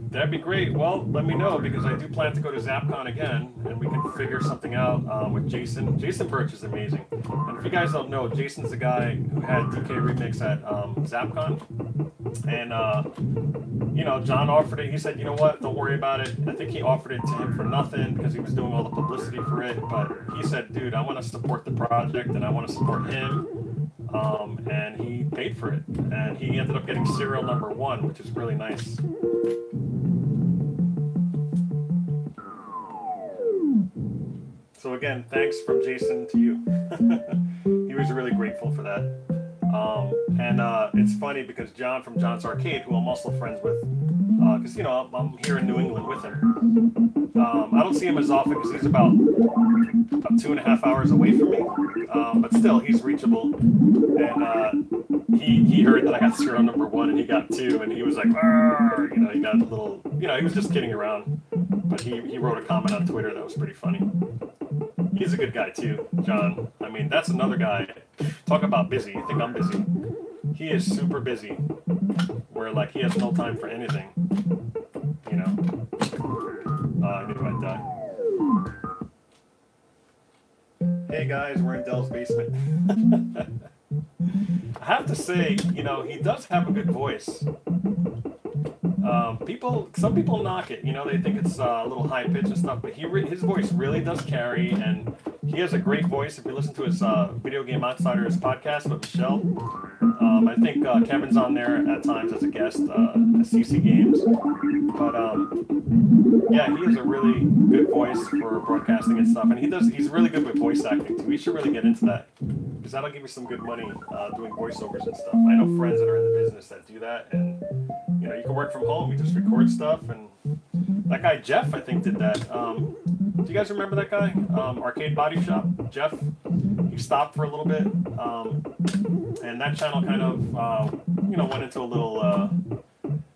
That'd be great. Well, let me know, because I do plan to go to ZapCon again, and we can figure something out with Jason. Jason Birch is amazing. And if you guys don't know, Jason's the guy who had DK Remix at ZapCon. And, you know, John offered it. He said, you know what, don't worry about it. I think he offered it to him for nothing because he was doing all the publicity for it. But he said, dude, I want to support the project and I want to support him. And he paid for it. And he ended up getting serial number 1, which is really nice. So again, thanks from Jason to you. He was really grateful for that. It's funny because John from John's Arcade, who I'm also friends with, because, you know, I'm here in New England with him. I don't see him as often because he's about 2.5 hours away from me. But still, he's reachable. And he heard that I got serial number 1 and he got 2, and he was like, you know, he got a little, you know, he was just kidding around. But he wrote a comment on Twitter that was pretty funny. He's a good guy too, John. I mean, that's another guy. Talk about busy. You think I'm busy? He is super busy. Where, like, he has no time for anything. You know. I knew I'd die. Hey guys, we're in Dell's basement. I have to say, you know, he does have a good voice. Some people knock it, you know, they think it's a little high pitch and stuff, but his voice really does carry, and he has a great voice. If you listen to his Video Game Outsiders podcast with Michelle, I think Kevin's on there at times as a guest at CC Games, but yeah, he has a really good voice for broadcasting and stuff, and he's really good with voice acting too. We should really get into that, because that'll give you some good money doing voiceovers and stuff. I know friends that are in the business that do that, and you know, you can work from home, you just record stuff, and that guy Jeff, I think, did that. Do you guys remember that guy? Arcade Body Shop, Jeff? He stopped for a little bit, and that channel kind of, you know, went into a little,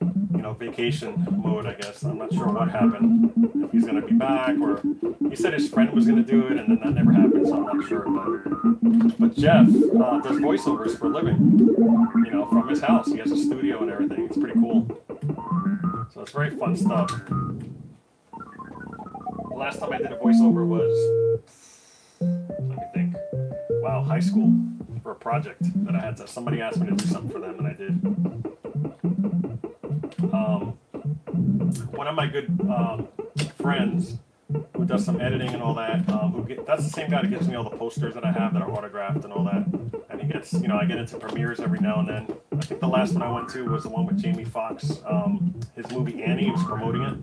you know, vacation mode, I guess. I'm not sure what happened, if he's going to be back, or he said his friend was going to do it, and then that never happened, so I'm not sure. But Jeff does voiceovers for a living, you know, from his house. He has a studio and everything. It's pretty cool. So it's very fun stuff. The last time I did a voiceover was, let me think, wow, high school, for a project that I had to, somebody asked me to do something for them, and I did. One of my good friends who does some editing and all that, that's the same guy that gives me all the posters that I have that are autographed and all that. And he gets, you know, I get into premieres every now and then. I think the last one I went to was the one with Jamie Foxx, his movie Annie. He was promoting it.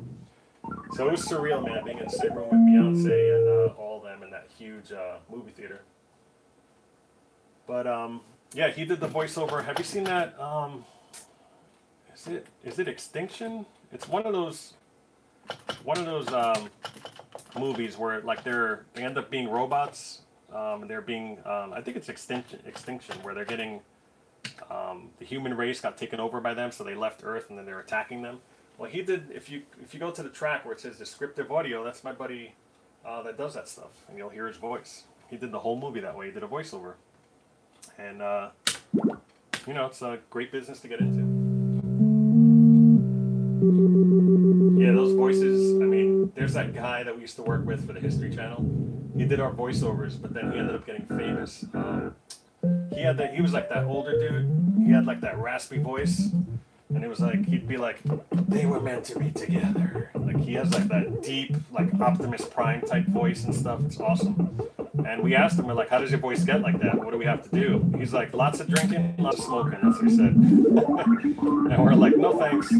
So it was surreal, man, being in the same room with Beyonce and all of them in that huge movie theater. But yeah, he did the voiceover. Have you seen that? Is it Extinction? It's one of those movies where, like, they end up being robots. They're being I think it's Extinction, where they're getting the human race got taken over by them, so they left Earth and then they're attacking them. Well, he did. If you go to the track where it says descriptive audio, that's my buddy that does that stuff, and you'll hear his voice. He did the whole movie that way. He did a voiceover, and you know, it's a great business to get into. Yeah, those voices. I mean, there's that guy that we used to work with for the History Channel. He did our voiceovers, but then he ended up getting famous. He was like that older dude. He had like that raspy voice. And it was like, he'd be like, they were meant to be together. Like, he has like that deep, like Optimus Prime type voice and stuff. It's awesome. And we asked him, we're like, how does your voice get like that? What do we have to do? He's like, lots of drinking, lots of smoking. That's what he said. And we're like, no thanks.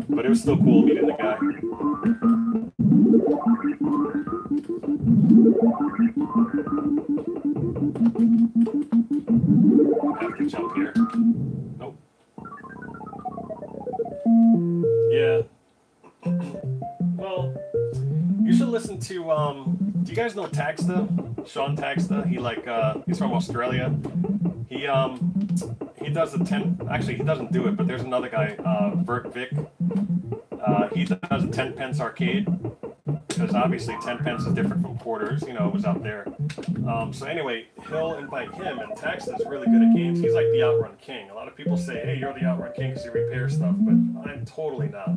But it was still cool meeting the guy. I have to jump here. Nope. Yeah. Well, you should listen to, do you guys know Tagsta? Sean Tagsta? He's from Australia. He does the 10, actually he doesn't do it, but there's another guy, Vert Vic. He does a 10 pence arcade, because obviously 10 pence is different from quarters, you know, it was out there. So anyway, he'll invite him, and Tagsta's really good at games. He's like the Outrun King. A lot of people say, hey, you're the Outrun King because you repair stuff, but I'm totally not.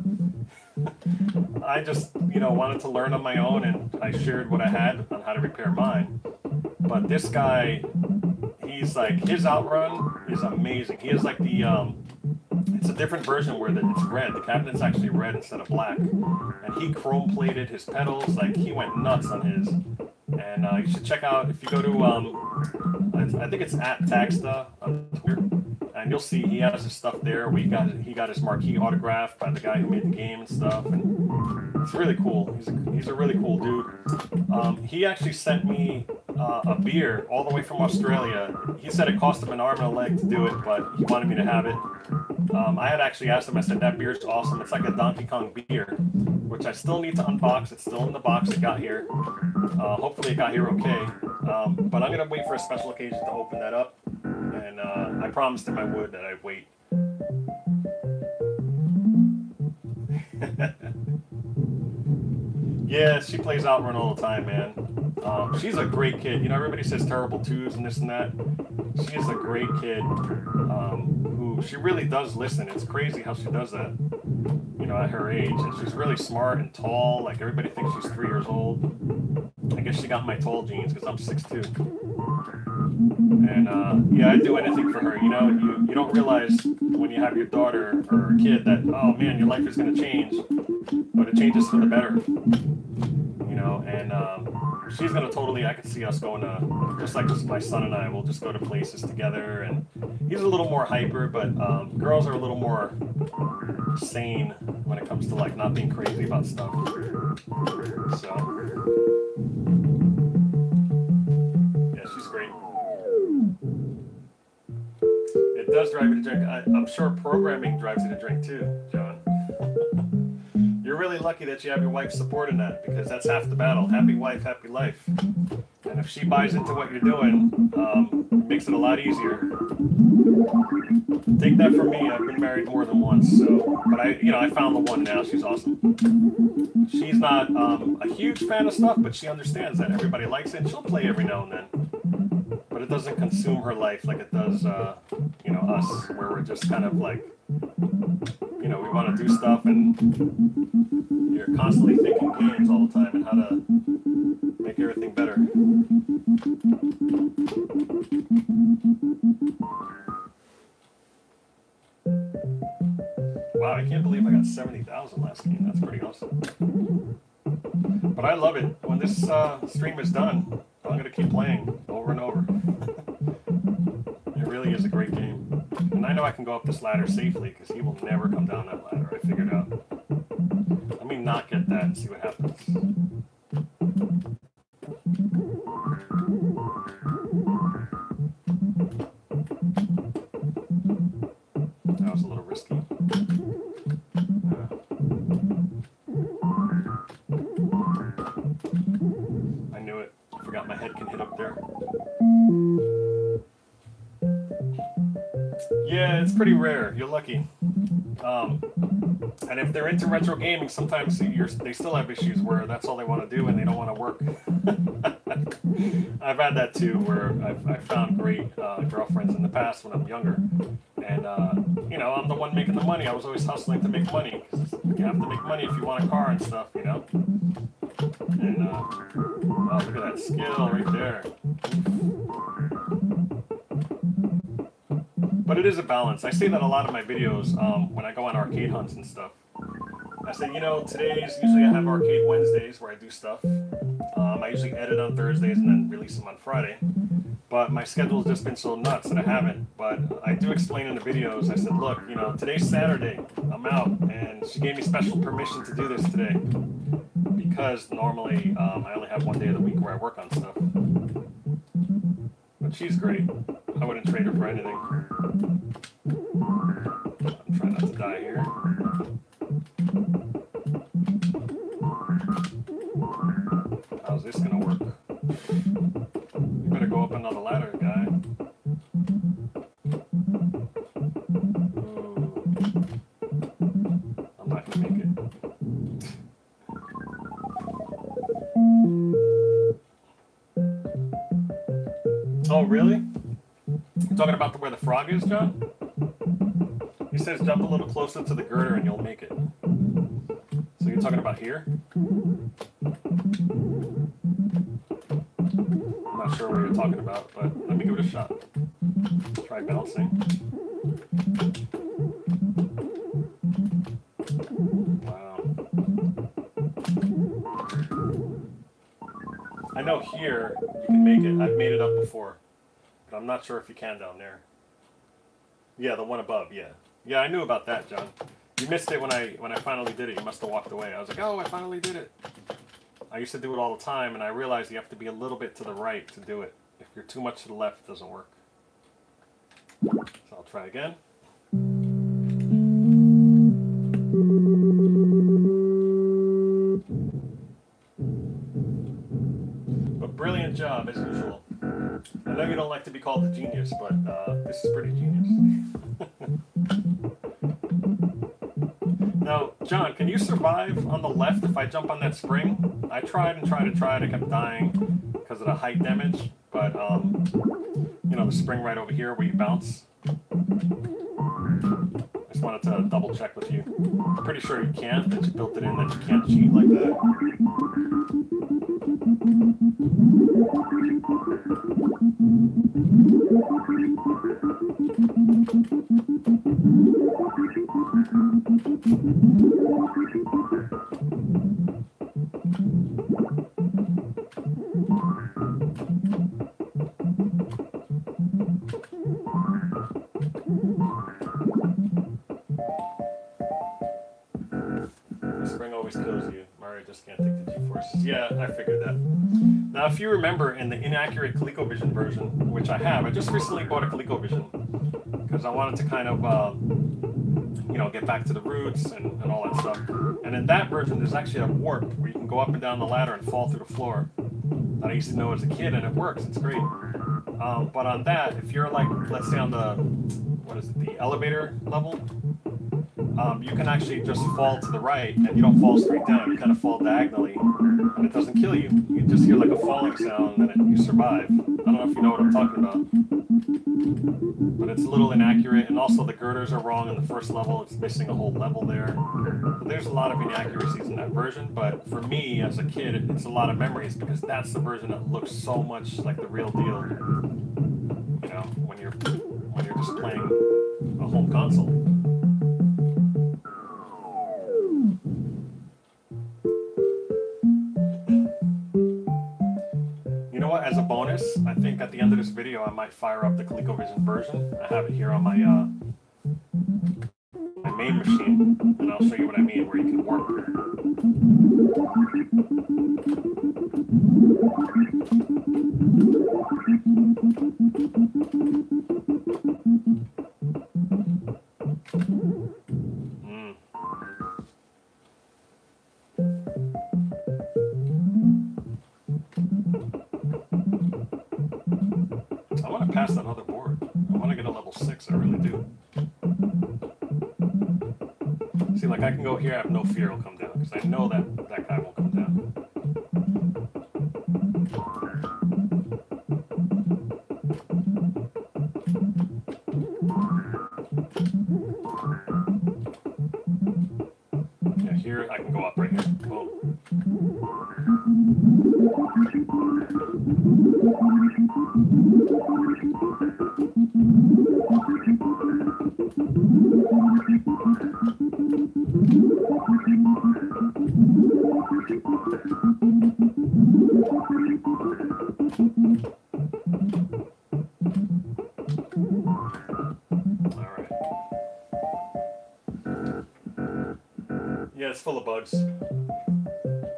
I just, you know, wanted to learn on my own, and I shared what I had on how to repair mine. But this guy, he's like, his Outrun is amazing. He has like the, it's a different version where it's red. The cabinet's actually red instead of black. And he chrome plated his pedals, like he went nuts on his. And you should check out, if you go to, I think it's at Tagsta on Twitter. And you'll see he has his stuff there. He got his marquee autographed by the guy who made the game and stuff, and it's really cool. He's a really cool dude. He actually sent me a beer all the way from Australia. He said it cost him an arm and a leg to do it, but he wanted me to have it. I had actually asked him. I said that beer's awesome. It's like a Donkey Kong beer, which I still need to unbox. It's still in the box it got here. Hopefully it got here okay. But I'm gonna wait for a special occasion to open that up. And I promised him I would, that I'd wait. Yeah, she plays Outrun all the time, man. She's a great kid. You know, everybody says terrible twos and this and that. She is a great kid who, she really does listen. It's crazy how she does that, you know, at her age. And she's really smart and tall. Like, everybody thinks she's 3 years old. I guess she got my tall genes because I'm 6'2". And yeah, I'd do anything for her. You know, you don't realize when you have your daughter or a kid that, oh man, your life is going to change, but it changes for the better. You know, and she's going to totally, I could see us going to, just like my son and I, we'll just go to places together. And he's a little more hyper, but girls are a little more sane when it comes to like not being crazy about stuff. So she's great. It does drive you to drink. I'm sure programming drives you to drink too, John. You're really lucky that you have your wife's support in that, because that's half the battle. Happy wife, happy life. And if she buys into what you're doing, it makes it a lot easier. Take that from me. I've been married more than once, so, but I found the one now. She's awesome. She's not a huge fan of stuff, but she understands that everybody likes it, and she'll play every now and then. But it doesn't consume her life like it does, you know, us, where we're just kind of like, you know, we want to do stuff, and you're constantly thinking games all the time and how to make everything better. Wow, I can't believe I got 70,000 last game. That's pretty awesome. But I love it. When this stream is done, I'm going to keep playing over and over. It really is a great game. And I know I can go up this ladder safely, because he will never come down that ladder. I figured out. Let me not get that and see what happens. That was a little risky. I knew it. I forgot my head can hit up there. Yeah, it's pretty rare. You're lucky. And if they're into retro gaming, sometimes they still have issues where that's all they want to do and they don't want to work. I've had that too, where I've found great girlfriends in the past when I'm younger. And, you know, I'm the one making the money. I was always hustling to make money, because you have to make money if you want a car and stuff, you know? And, oh, look at that skill right there. But it is a balance. I say that a lot of my videos when I go on arcade hunts and stuff. I said, you know, today's usually I have Arcade Wednesdays where I do stuff. I usually edit on Thursdays and then release them on Friday. But my schedule's just been so nuts that I haven't. But I do explain in the videos. I said, look, you know, today's Saturday. I'm out, and she gave me special permission to do this today because normally I only have one day of the week where I work on stuff. But she's great. I wouldn't trade her for anything. I'm trying not to die here. How's this gonna work? You better go up another ladder, guy. Ooh. I'm not gonna make it. Oh, really? You're talking about where the frog is, John? He says jump a little closer to the girder and you'll make it. So you're talking about here? I'm not sure what you're talking about, but let me give it a shot. Try bouncing. Wow. I know here you can make it. I've made it up before, but I'm not sure if you can down there. Yeah, the one above, yeah. Yeah, I knew about that, John. You missed it when I finally did it. You must have walked away. I was like, oh, I finally did it. I used to do it all the time, and I realized you have to be a little bit to the right to do it. If you're too much to the left, it doesn't work. So I'll try again. But brilliant job, as usual. I know you don't like to be called the genius, but this is pretty genius. Now, John, can you survive on the left if I jump on that spring? I tried and tried and tried. I kept dying because of the height damage. But, you know, the spring right over here where you bounce. I just wanted to double check with you. I'm pretty sure you can't, that you built it in, that you can't cheat like that. Always kills you. Mario just can't take the G-forces. Yeah, I figured that. Now, if you remember in the inaccurate ColecoVision version, which I have, I just recently bought a ColecoVision because I wanted to kind of, you know, get back to the roots and all that stuff. And in that version, there's actually a warp where you can go up and down the ladder and fall through the floor. That I used to know as a kid, and it works. It's great. But on that, if you're like, let's say on the, what is it, the elevator level, you can actually just fall to the right, and you don't fall straight down. You kind of fall diagonally, and it doesn't kill you. You just hear like a falling sound, and you survive. I don't know if you know what I'm talking about. But it's a little inaccurate, and also the girders are wrong in the first level. It's missing a whole level there. But there's a lot of inaccuracies in that version, but for me, as a kid, it's a lot of memories, because that's the version that looks so much like the real deal. You know, when you're just playing a home console. As a bonus, I think at the end of this video I might fire up the ColecoVision version. I have it here on my my main machine, and I'll show you what I mean, where you can warp. Pass that other board. I want to get a level 6, I really do. See, like I can go here, I have no fear it'll come down, because I know that that guy won't come down. Yeah, here I can go up right here. Boom. Yeah, it's full of bugs.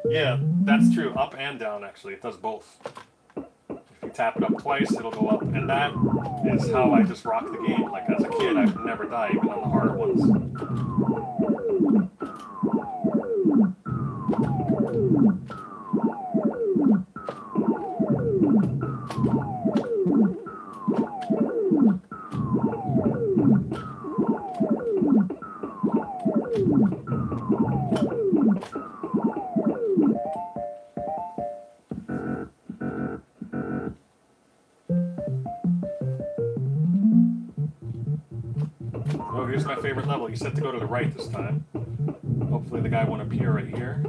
Yeah, that's true. Up and down, actually. It does both. If you tap it up twice, it'll go up. And that is how I just rock the game. Like, as a kid, I would never die, even on the harder ones. Oh, here's my favorite level. You said to go to the right this time. Hopefully the guy won't appear right here.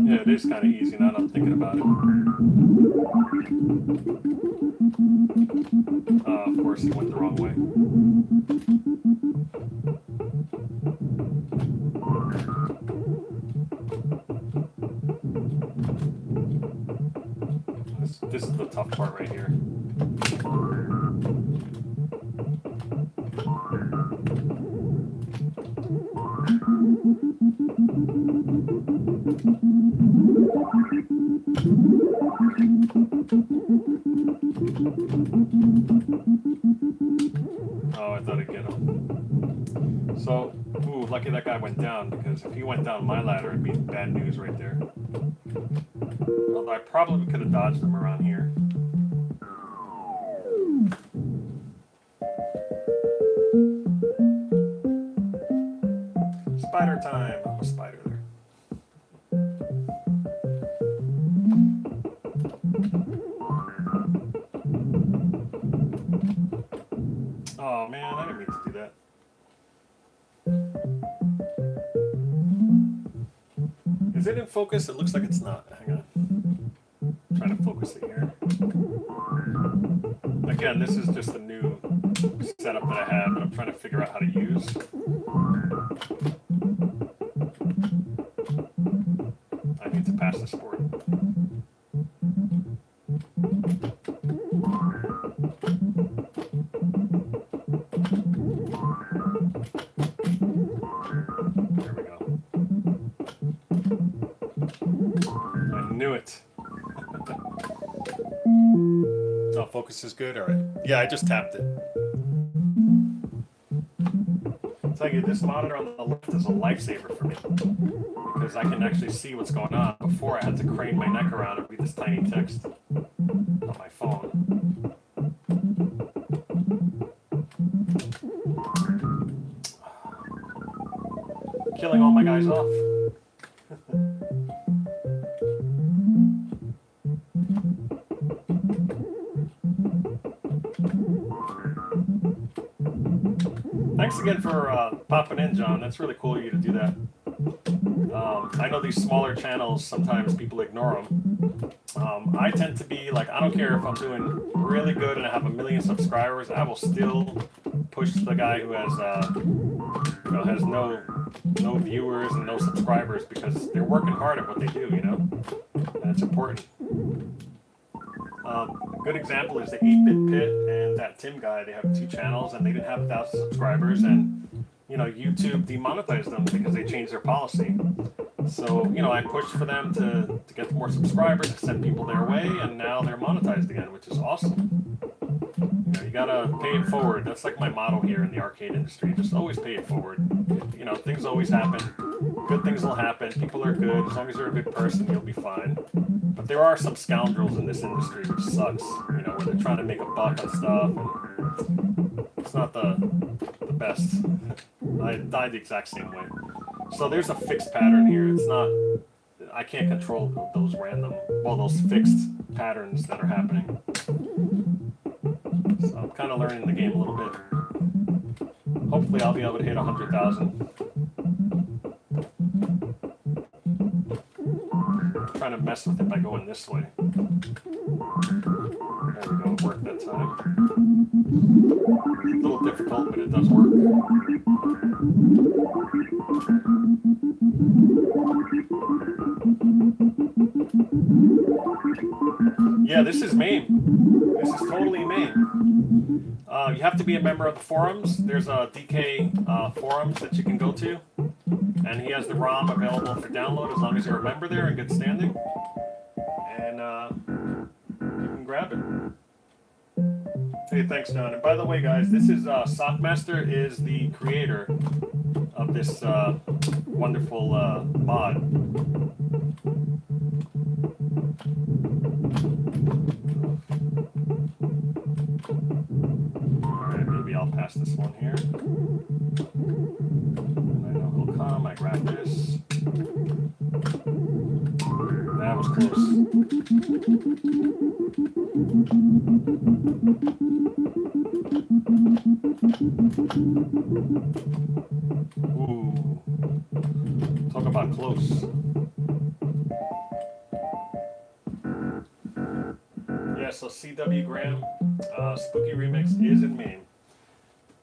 Yeah, it is kind of easy now that I'm thinking about it. Of course, he went the wrong way. This is the tough part right here. Oh, I thought I'd get him. So, ooh, lucky that guy went down, because if he went down my ladder, it'd be bad news right there. Although I probably could have dodged him around here. Spider time! I'm a spider there. Oh man, I didn't mean to do that. Is it in focus? It looks like it's not. Hang on. I'm trying to focus it here. Again, this is just a new setup that I have, and I'm trying to figure out how to use. I need to pass this board. There we go. I knew it. Oh, focus is good? All right. Yeah, I just tapped it. I'll tell you, this monitor on the left is a lifesaver for me, because I can actually see what's going on. Before, I had to crane my neck around and read this tiny text on my phone. Killing all my guys off. Thanks again for popping in, John. That's really cool of you to do that. I know these smaller channels, sometimes people ignore them. I tend to be like, I don't care if I'm doing really good and I have 1 million subscribers, I will still push the guy who has, has no viewers and no subscribers, because they're working hard at what they do, you know, and it's important. A good example is the 8-Bit Pit and that Tim guy. They have 2 channels and they didn't have 1,000 subscribers, and you know, YouTube demonetized them because they changed their policy. So, you know, I pushed for them to get more subscribers, to send people their way, and now they're monetized again, which is awesome. You know, you gotta pay it forward. That's like my motto here in the arcade industry. Just always pay it forward. You know, things always happen. Good things will happen. People are good. As long as you're a good person, you'll be fine. But there are some scoundrels in this industry, which sucks. You know, where they're trying to make a buck on stuff, and it's not the best. I died the exact same way. So there's a fixed pattern here. It's not, I can't control those random, well, those fixed patterns that are happening. So I'm kind of learning the game a little bit. Hopefully I'll be able to hit 100,000. I'm trying to mess with it by going this way. There we go, it worked that time. A little difficult, but it does work. Yeah, this is MAME. This is totally MAME. You have to be a member of the forums. There's a DK forums that you can go to. And he has the ROM available for download as long as you're a member there in good standing. And you can grab it. Hey, thanks, John. And by the way, guys, this is Sockmaster is the creator of this wonderful mod. Alright, maybe I'll pass this one here. And I know he'll come. I grab this. That was close. Ooh. Talk about close. Yeah, so CW Graham, Spooky Remix is in MAME.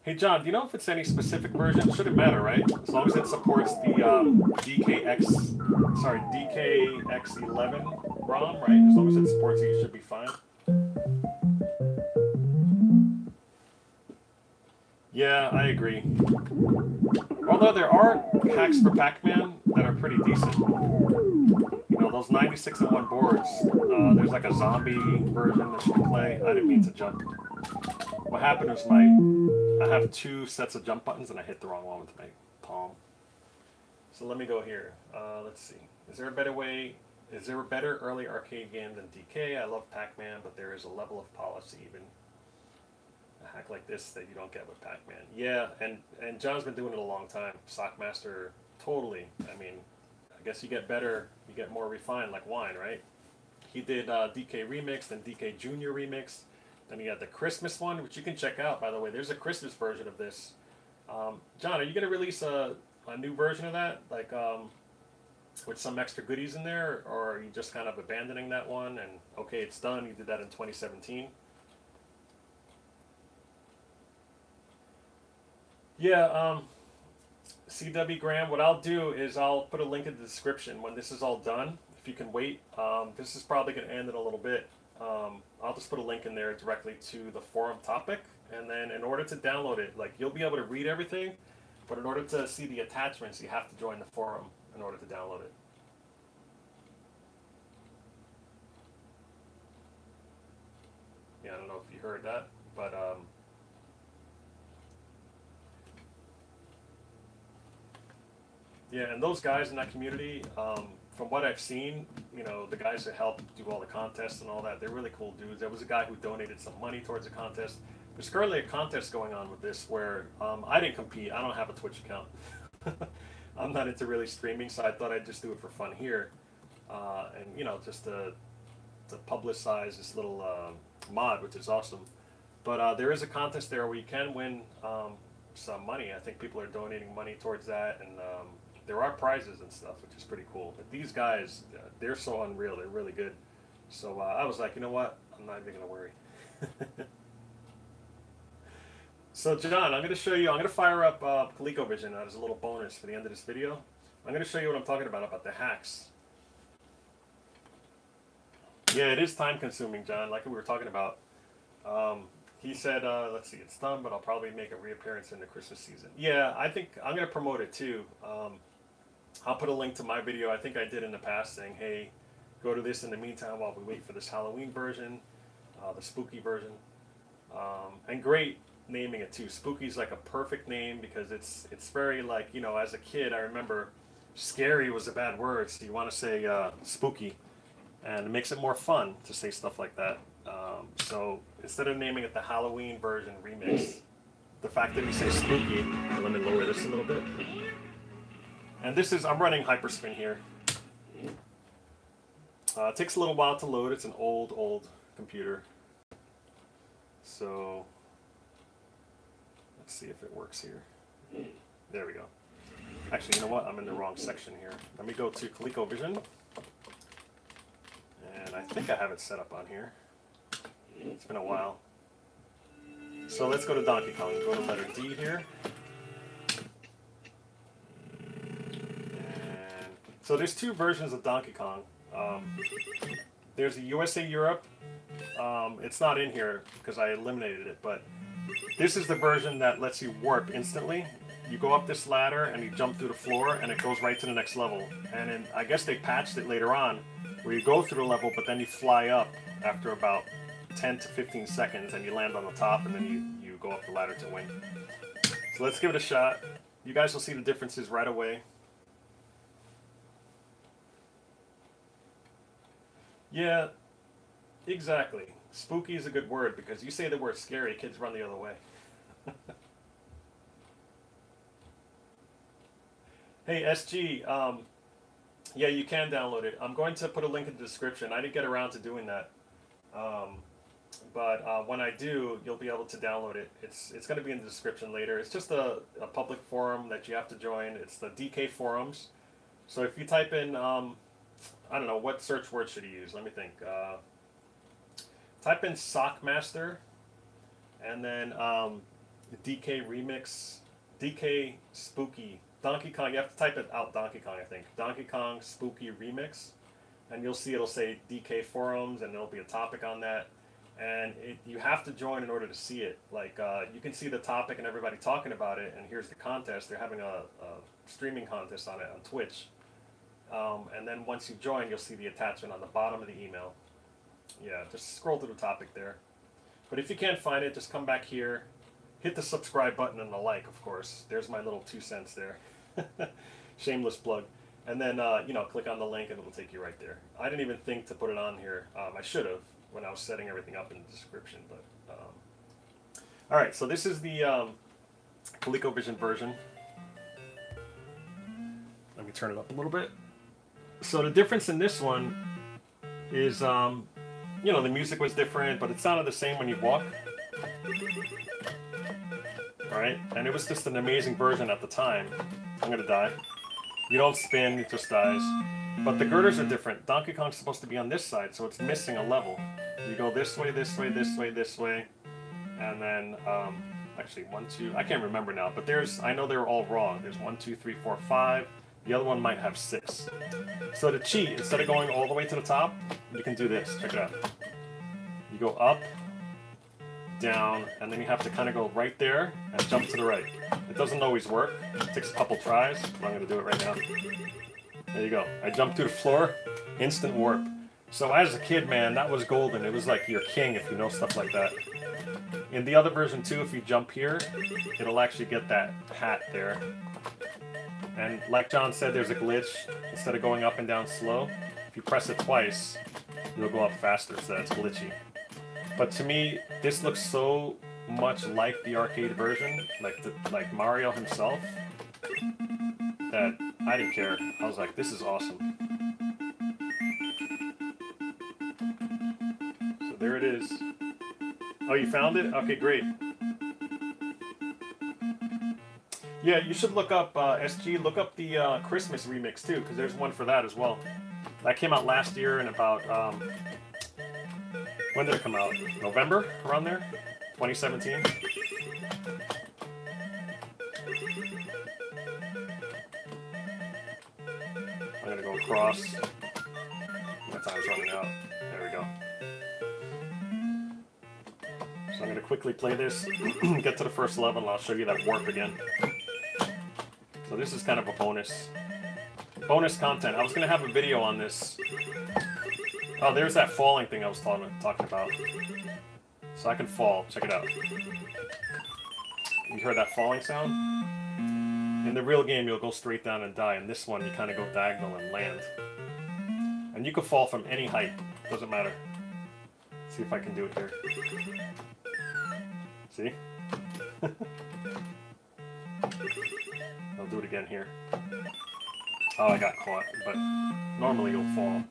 Hey John, do you know if it's any specific version? Shouldn't matter, right? As long as it supports the DKX11 ROM, right? As long as it supports it, you should be fine. Yeah, I agree. Although there are hacks for Pac-Man that are pretty decent. You know, those 96-in-1 boards, there's like a zombie version that you can play. I didn't mean to jump. What happened was I have two sets of jump buttons and I hit the wrong one with my palm. So let me go here. Let's see. Is there a better way? Is there a better early arcade game than DK? I love Pac-Man, but there is a level of policy even a hack like this that you don't get with Pac-Man. Yeah, and John's been doing it a long time. Sockmaster, totally. I mean, I guess you get better, you get more refined like wine, right? He did DK Remix, then DK Junior Remix. Then he had the Christmas one, which you can check out, by the way. There's a Christmas version of this. John, are you going to release a new version of that? Like, with some extra goodies in there? Or are you just kind of abandoning that one and, okay, it's done, you did that in 2017? Yeah, CW Graham, what I'll do is I'll put a link in the description when this is all done. If you can wait, this is probably going to end in a little bit. I'll just put a link in there directly to the forum topic, and then in order to download it, like you'll be able to read everything, but in order to see the attachments, you have to join the forum in order to download it. Yeah, I don't know if you heard that, but yeah, and those guys in that community, from what I've seen, you know, the guys that help do all the contests and all that, they're really cool dudes. There was a guy who donated some money towards a contest. There's currently a contest going on with this where I didn't compete. I don't have a Twitch account. I'm not into really streaming, so I thought I'd just do it for fun here. And, you know, just to publicize this little mod, which is awesome. But there is a contest there where you can win some money. I think people are donating money towards that, and there are prizes and stuff, which is pretty cool. But these guys, they're so unreal. They're really good. So I was like, you know what? I'm not even going to worry. So John, I'm going to show you, I'm going to fire up ColecoVision as a little bonus for the end of this video. I'm going to show you what I'm talking about the hacks. Yeah, it is time consuming, John, like we were talking about. He said, let's see, it's done, but I'll probably make a reappearance in the Christmas season. Yeah, I think I'm going to promote it too. I'll put a link to my video I think I did in the past saying, hey, go to this in the meantime while we wait for this Halloween version, the spooky version. And great naming it too. Spooky's like a perfect name because it's very like, you know, as a kid, I remember scary was a bad word, so you want to say spooky. And it makes it more fun to say stuff like that. So instead of naming it the Halloween version remix, the fact that we say spooky, let me lower this a little bit. And this is, I'm running Hyperspin here. It takes a little while to load. It's an old computer. So let's see if it works here. There we go. Actually, you know what? I'm in the wrong section here. Let me go to ColecoVision. And I think I have it set up on here. It's been a while. So let's go to Donkey Kong. Go to letter D here. And so there's two versions of Donkey Kong. there's a USA Europe. It's not in here because I eliminated it, but this is the version that lets you warp instantly. You go up this ladder and you jump through the floor and it goes right to the next level. And then I guess they patched it later on where you go through the level, but then you fly up after about 10 to 15 seconds and you land on the top, and then you go up the ladder to win. So let's give it a shot. You guys will see the differences right away. Yeah, exactly. Spooky is a good word because you say the word scary, kids run the other way. Hey, SG, yeah, you can download it. I'm going to put a link in the description. I didn't get around to doing that. But when I do, you'll be able to download it. It's going to be in the description later. It's just a public forum that you have to join. It's the DK forums. So if you type in, I don't know, what search word should you use? Let me think. Type in Sockmaster, and then DK Remix, DK Spooky, Donkey Kong. You have to type it out, Donkey Kong, I think. Donkey Kong Spooky Remix. And you'll see it'll say DK Forums, and there'll be a topic on that. And you have to join in order to see it. Like, you can see the topic and everybody talking about it, and here's the contest. They're having a streaming contest on it on Twitch. And then once you join, you'll see the attachment on the bottom of the email. Yeah, just scroll to the topic there. But if you can't find it, just come back here. Hit the subscribe button and the like, of course. There's my little 2 cents there. Shameless plug. And then, you know, click on the link and it'll take you right there. I didn't even think to put it on here. I should have when I was setting everything up in the description. But all right, so this is the ColecoVision version. Let me turn it up a little bit. So the difference in this one is, you know, the music was different, but it sounded the same when you walk. All right, and it was just an amazing version at the time. I'm gonna die. You don't spin, it just dies. But the girders are different. Donkey Kong's supposed to be on this side, so it's missing a level. You go this way, this way, this way, this way, and then, actually 1, 2, I can't remember now, but I know they're all wrong. There's 1, 2, 3, 4, 5. The other one might have 6. So to cheat, instead of going all the way to the top, you can do this. Check it out. You go up, down, and then you have to kind of go right there and jump to the right. It doesn't always work. It takes a couple tries, but I'm going to do it right now. There you go. I jumped through the floor, instant warp. So as a kid, man, that was golden. It was like you're king if you know stuff like that. In the other version too, if you jump here, it'll actually get that hat there. And like John said, there's a glitch. Instead of going up and down slow, if you press it twice, it'll go up faster, so that's glitchy. But to me, this looks so much like the arcade version, like Mario himself, that I didn't care. I was like, this is awesome. So there it is. Oh, you found it? Okay, great. Yeah, you should look up, SG, look up the Christmas remix too, because there's one for that as well. That came out last year in about, when did it come out? November? Around there? 2017? I'm going to go across. My time's running out. There we go. So I'm going to quickly play this, get to the first level, and I'll show you that warp again. So this is kind of a bonus content. I was going to have a video on this. Oh, there's that falling thing I was talking about. So I can fall. Check it out. You heard that falling sound? In the real game, you'll go straight down and die. In this one, you kind of go diagonal and land. And you can fall from any height. Doesn't matter. Let's see if I can do it here. See? I'll do it again here. Oh, I got caught, but normally you'll fall.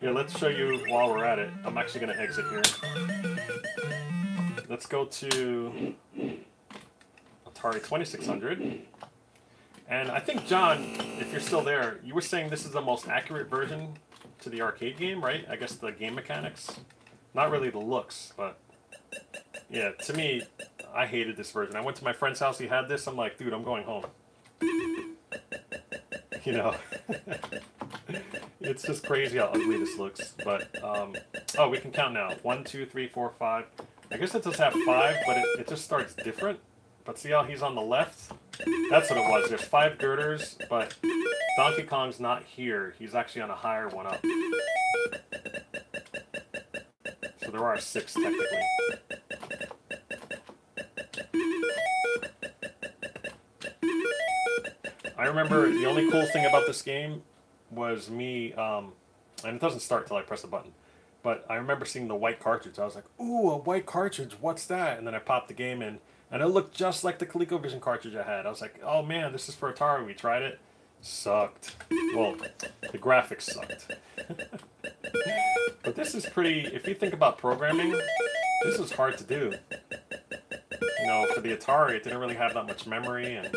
Here, let's show you while we're at it. I'm actually going to exit here. Let's go to Atari 2600. And I think, John, if you're still there, you were saying this is the most accurate version to the arcade game, right? I guess the game mechanics. Not really the looks, but yeah, to me, I hated this version. I went to my friend's house, he had this, I'm like, dude, I'm going home. You know, it's just crazy how ugly this looks. But oh, we can count now. 1, 2, 3, 4, 5. I guess it does have 5, but it just starts different. But see how he's on the left? That's what it was. There's 5 girders, but Donkey Kong's not here. He's actually on a higher one up. So there are 6 technically. I remember the only cool thing about this game was me, and it doesn't start till I press the button, but I remember seeing the white cartridge. I was like, ooh, a white cartridge, what's that? And then I popped the game in, and it looked just like the ColecoVision cartridge I had. I was like, oh man, this is for Atari. We tried it. Sucked. Well, the graphics sucked. But this is pretty, if you think about programming, this is hard to do. You know, for the Atari, it didn't really have that much memory, and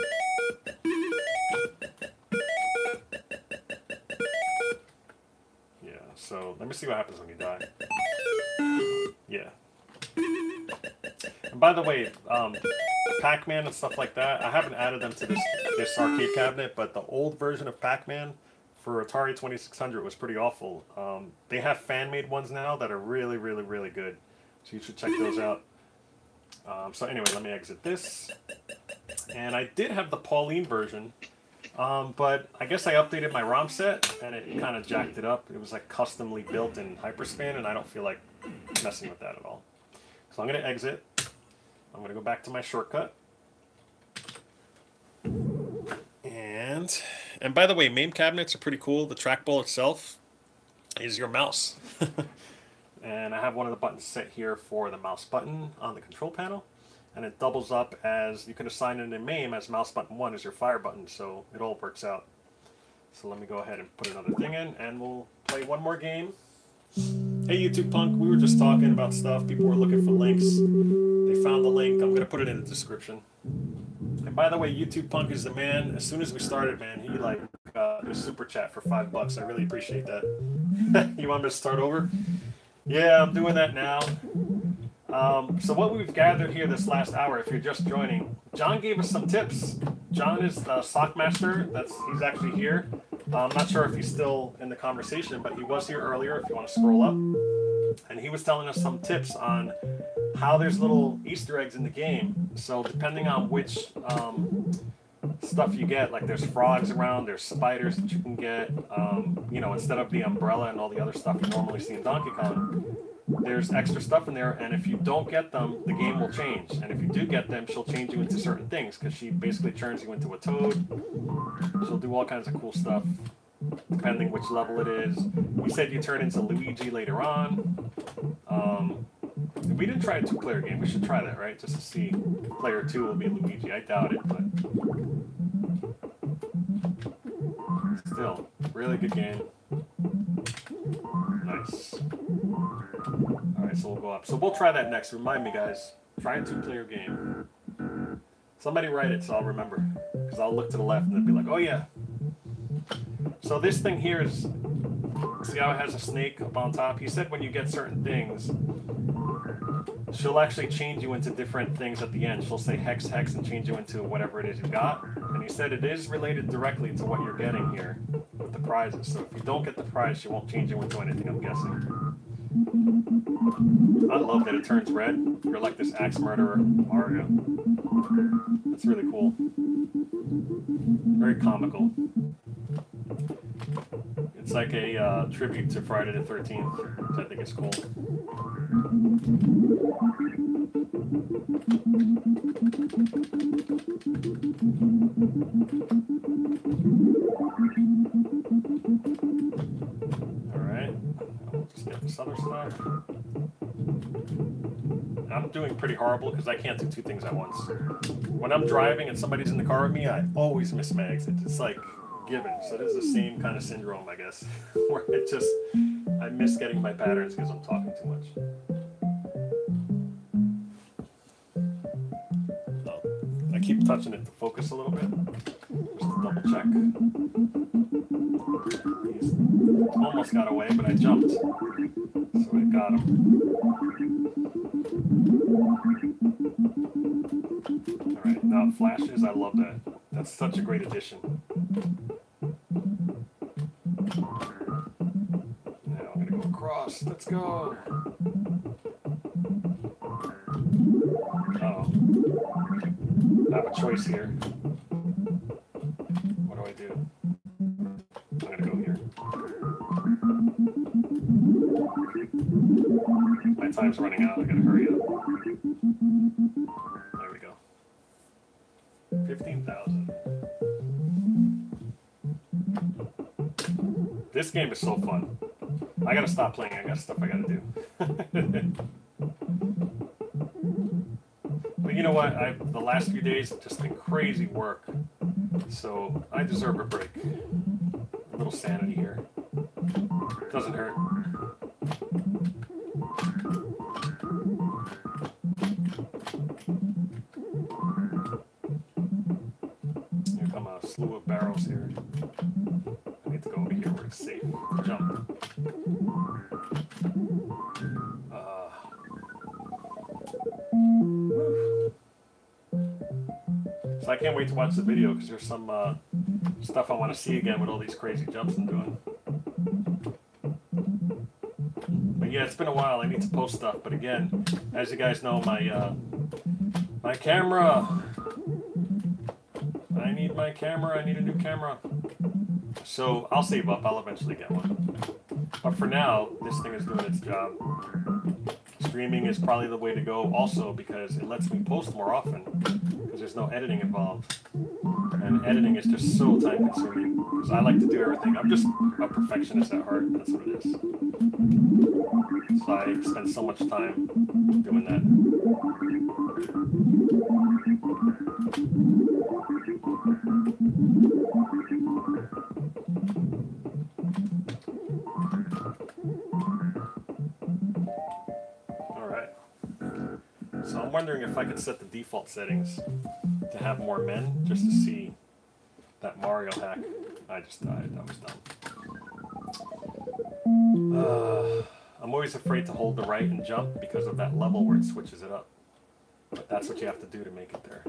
yeah, so let me see what happens when you die. Yeah. And by the way, Pac-Man and stuff like that, I haven't added them to this arcade cabinet, but the old version of Pac-Man for Atari 2600 was pretty awful. They have fan-made ones now that are really, really, really good. So you should check those out. So anyway, let me exit this. And I did have the Pauline version, but I guess I updated my ROM set, and it kind of jacked it up. It was like customly built in Hyperspan, and I don't feel like messing with that at all. So I'm going to exit. I'm going to go back to my shortcut. And by the way, MAME cabinets are pretty cool. The trackball itself is your mouse. And I have one of the buttons set here for the mouse button on the control panel. And it doubles up as, you can assign it in MAME as mouse button 1 is your fire button, so it all works out. So let me go ahead and put another thing in, and we'll play one more game. Hey YouTube Punk, we were just talking about stuff. People were looking for links. They found the link. I'm going to put it in the description. And by the way, YouTube Punk is the man. As soon as we started, man, he like a super chat for $5. I really appreciate that. You want me to start over? Yeah, I'm doing that now. So what we've gathered here this last hour, if you're just joining, John gave us some tips. John is the sock master. He's actually here. I'm not sure if he's still in the conversation, but he was here earlier if you want to scroll up. And he was telling us some tips on how there's little Easter eggs in the game. So depending on which stuff you get, like there's frogs around, there's spiders that you can get, you know, instead of the umbrella and all the other stuff you normally see in Donkey Kong, there's extra stuff in there, and if you don't get them, the game will change. And if you do get them, she'll change you into certain things, because she basically turns you into a toad. She'll do all kinds of cool stuff, depending which level it is. We said you turn into Luigi later on. We didn't try a 2-player game. We should try that, right? Just to see if player 2 will be Luigi. I doubt it, but still, really good game. Nice. Alright, so we'll go up. So we'll try that next. Remind me, guys. Try a 2-player game. Somebody write it so I'll remember. Because I'll look to the left and they'll be like, oh yeah. So this thing here is, see how it has a snake up on top? He said when you get certain things, she'll actually change you into different things at the end. She'll say hex, hex, and change you into whatever it is you got. And he said it is related directly to what you're getting here with the prizes. So if you don't get the prize, she won't change you into anything, I'm guessing. I love that it turns red. You're like this axe murderer, Mario. That's really cool. Very comical. It's like a tribute to Friday the 13th, which I think is cool. Alright, I'll just get this other stuff. I'm doing pretty horrible because I can't do 2 things at once. When I'm driving and somebody's in the car with me, I always miss my exit. It's like given. So this is the same kind of syndrome, I guess, where I miss getting my patterns because I'm talking too much. So I keep touching it to focus a little bit, just to double check. He's almost got away, but I jumped, so I got him. Alright, now it flashes. I love that. That's such a great addition. Now I'm gonna go across. Let's go. Uh-oh. I have a choice here. What do I do? I'm gonna go here. My time's running out. I gotta hurry up. There we go. 15,000. This game is so fun. I gotta stop playing. I got stuff I gotta do. But you know what? The last few days have just been crazy work. So I deserve a break. A little sanity here. Doesn't hurt. Here come a slew of barrels here. I need to go over here where it's safe. Jump. So I can't wait to watch the video because there's some stuff I want to see again with all these crazy jumps I'm doing. But yeah, it's been a while. I need to post stuff. But again, as you guys know, my camera. I need my camera. I need a new camera. So I'll save up. I'll eventually get one. But for now, this thing is doing its job. Streaming is probably the way to go also because it lets me post more often because there's no editing involved. And editing is just so time consuming because I like to do everything. I'm just a perfectionist at heart. That's what it is. So I spend so much time doing that. So I'm wondering if I could set the default settings to have more men, just to see that Mario hack. I just died. That was dumb. I'm always afraid to hold the right and jump because of that level where it switches it up. But that's what you have to do to make it there.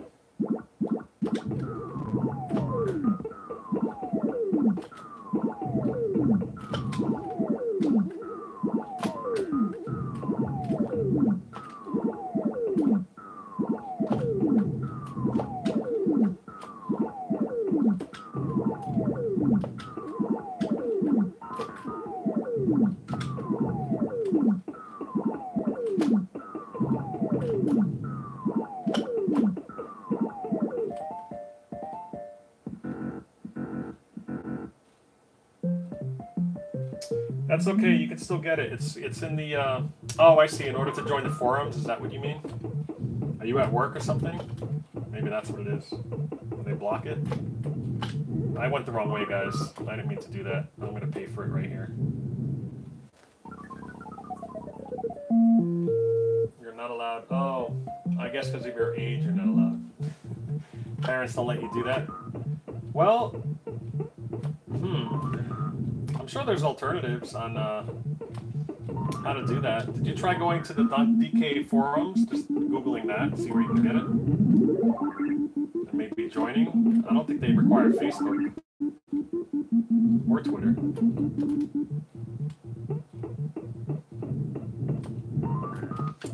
That's okay, you can still get it. It's in the, oh, I see, in order to join the forums, is that what you mean? Are you at work or something? Maybe that's what it is. When they block it? I went the wrong way, guys. I didn't mean to do that. I'm going to pay for it right here. You're not allowed. Oh, I guess because of your age, you're not allowed. Parents don't let you do that? Well, I'm sure there's alternatives on how to do that. Did you try going to the DK forums, just Googling that, see where you can get it? And maybe joining? I don't think they require Facebook or Twitter.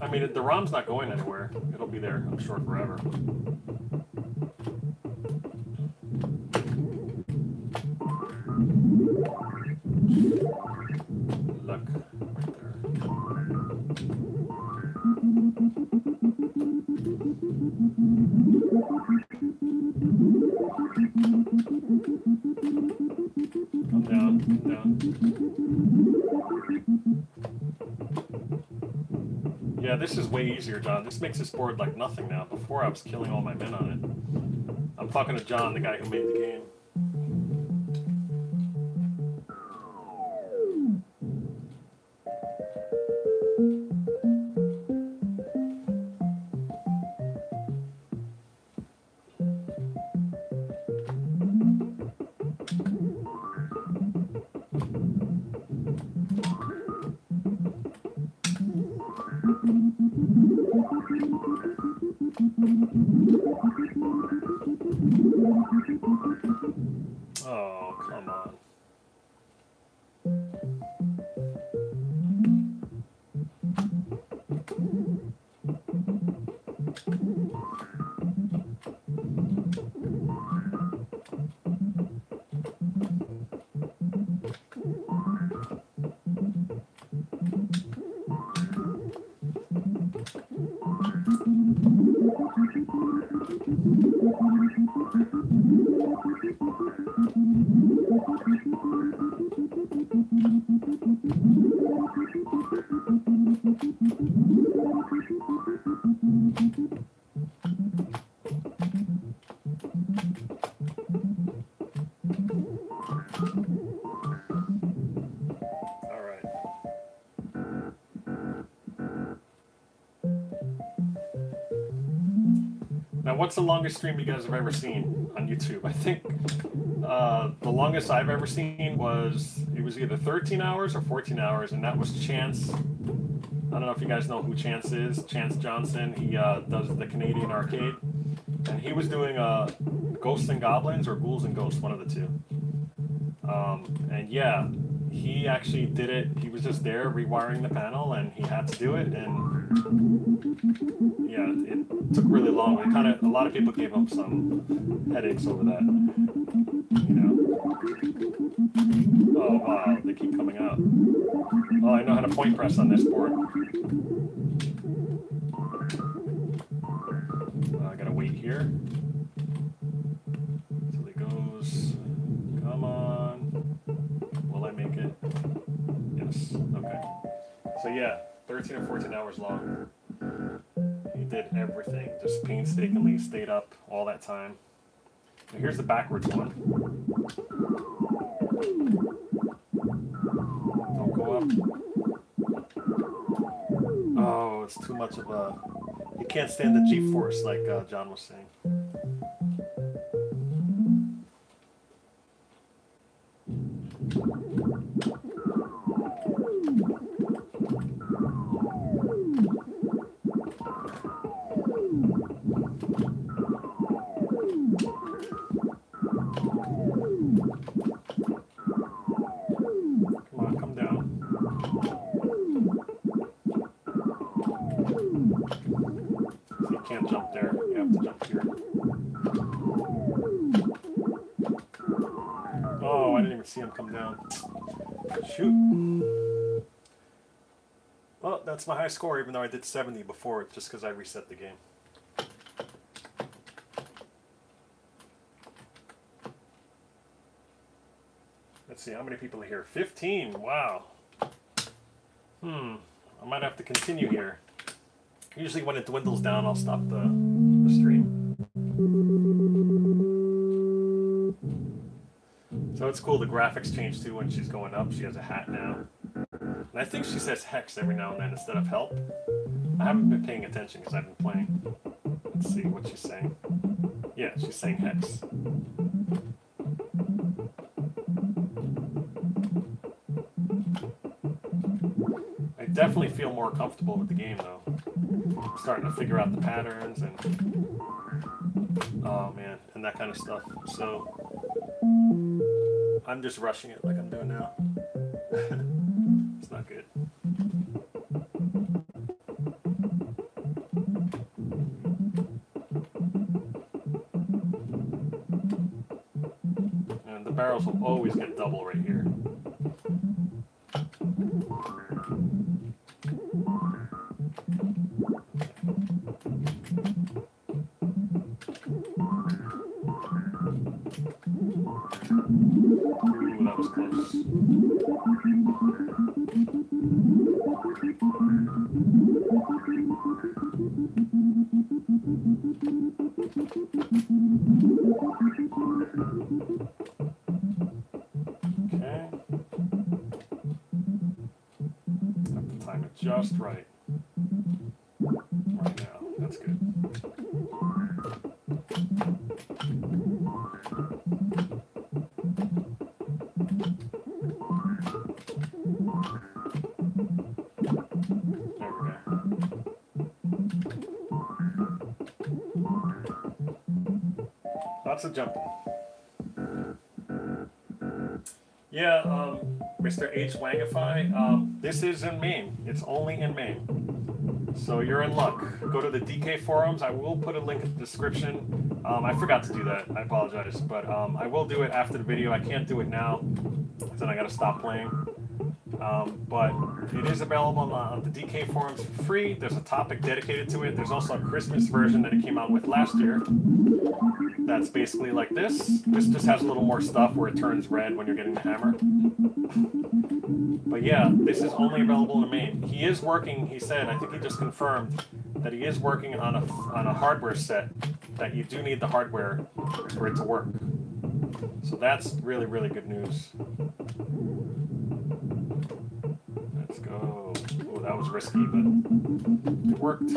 I mean, the ROM's not going anywhere. It'll be there, I'm sure, forever. Look, right there. Come down, come down. Yeah, this is way easier, John. This makes this board like nothing now. Before I was killing all my men on it. I'm talking to John, the guy who made the game. Oh, come on. Now, what's the longest stream you guys have ever seen on YouTube? I think the longest I've ever seen was, it was either 13 hours or 14 hours, and that was Chance. I don't know if you guys know who Chance is. Chance Johnson. He does the Canadian Arcade. And he was doing Ghosts and Goblins or Ghouls and Ghosts, one of the two. And yeah, he actually did it. He was just there rewiring the panel, and he had to do it. And yeah, it took really long. A lot of people gave him some headaches over that. You know. Oh wow, they keep coming out. Oh, I know how to point press on this board. I gotta wait here. Till he goes. Come on. Will I make it? Yes. Okay. So yeah, 13 or 14 hours long. He did everything. Just painstakingly stayed up all that time. Now here's the backwards one. Don't go up. Oh, it's too much of a... You can't stand the G-force like John was saying. See him come down. Shoot. Well, that's my high score, even though I did 70 before, just because I reset the game. Let's see, how many people are here? 15, wow. I might have to continue here. Usually when it dwindles down, I'll stop the stream. So it's cool, the graphics change too when she's going up. She has a hat now. And I think she says hex every now and then instead of help. I haven't been paying attention because I've been playing. Let's see what she's saying. Yeah, she's saying hex. I definitely feel more comfortable with the game though. I'm starting to figure out the patterns and... Oh man, and that kind of stuff. So... I'm just rushing it like I'm doing now. It's not good. And the barrels will always get double right here. Just right. Right now. That's good. There we go. Lots of jumping. Yeah, Mr. H. Wangify. This is in MAME. It's only in MAME. So you're in luck. Go to the DK forums. I will put a link in the description. I forgot to do that. I apologize. But I will do it after the video. I can't do it now, because then I got to stop playing. But it is available on the DK forums for free. There's a topic dedicated to it. There's also a Christmas version that it came out with last year. That's basically like this. This just has a little more stuff where it turns red when you're getting the hammer. But yeah, this is only available in MAME. He is working, he said, I think he just confirmed, that he is working on a hardware set that you do need the hardware for it to work. So that's really, really good news. Let's go. Oh, that was risky, but it worked.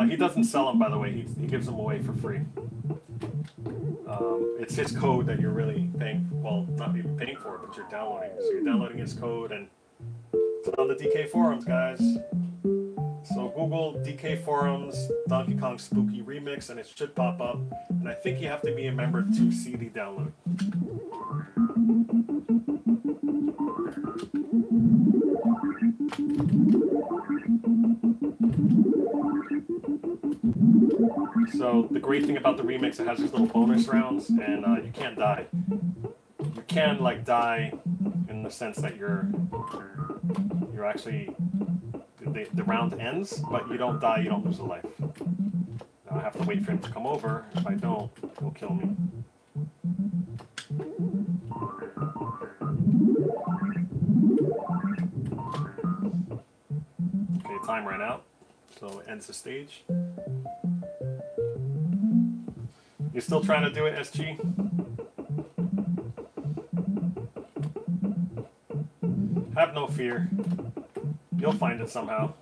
He doesn't sell them, by the way. He gives them away for free. It's his code that you're really paying, well, not even paying for, but you're downloading. So you're downloading his code, and it's on the DK forums, guys. So Google DK forums, Donkey Kong Spooky Remix, and it should pop up. And I think you have to be a member to see the download. So the great thing about the remix, it has these little bonus rounds, and you can't die. You can like die in the sense that you're actually the round ends, but you don't die. You don't lose a life. Now I have to wait for him to come over. If I don't, he'll kill me. Okay, time ran out, so it ends the stage. You still trying to do it, SG? Have no fear. You'll find it somehow.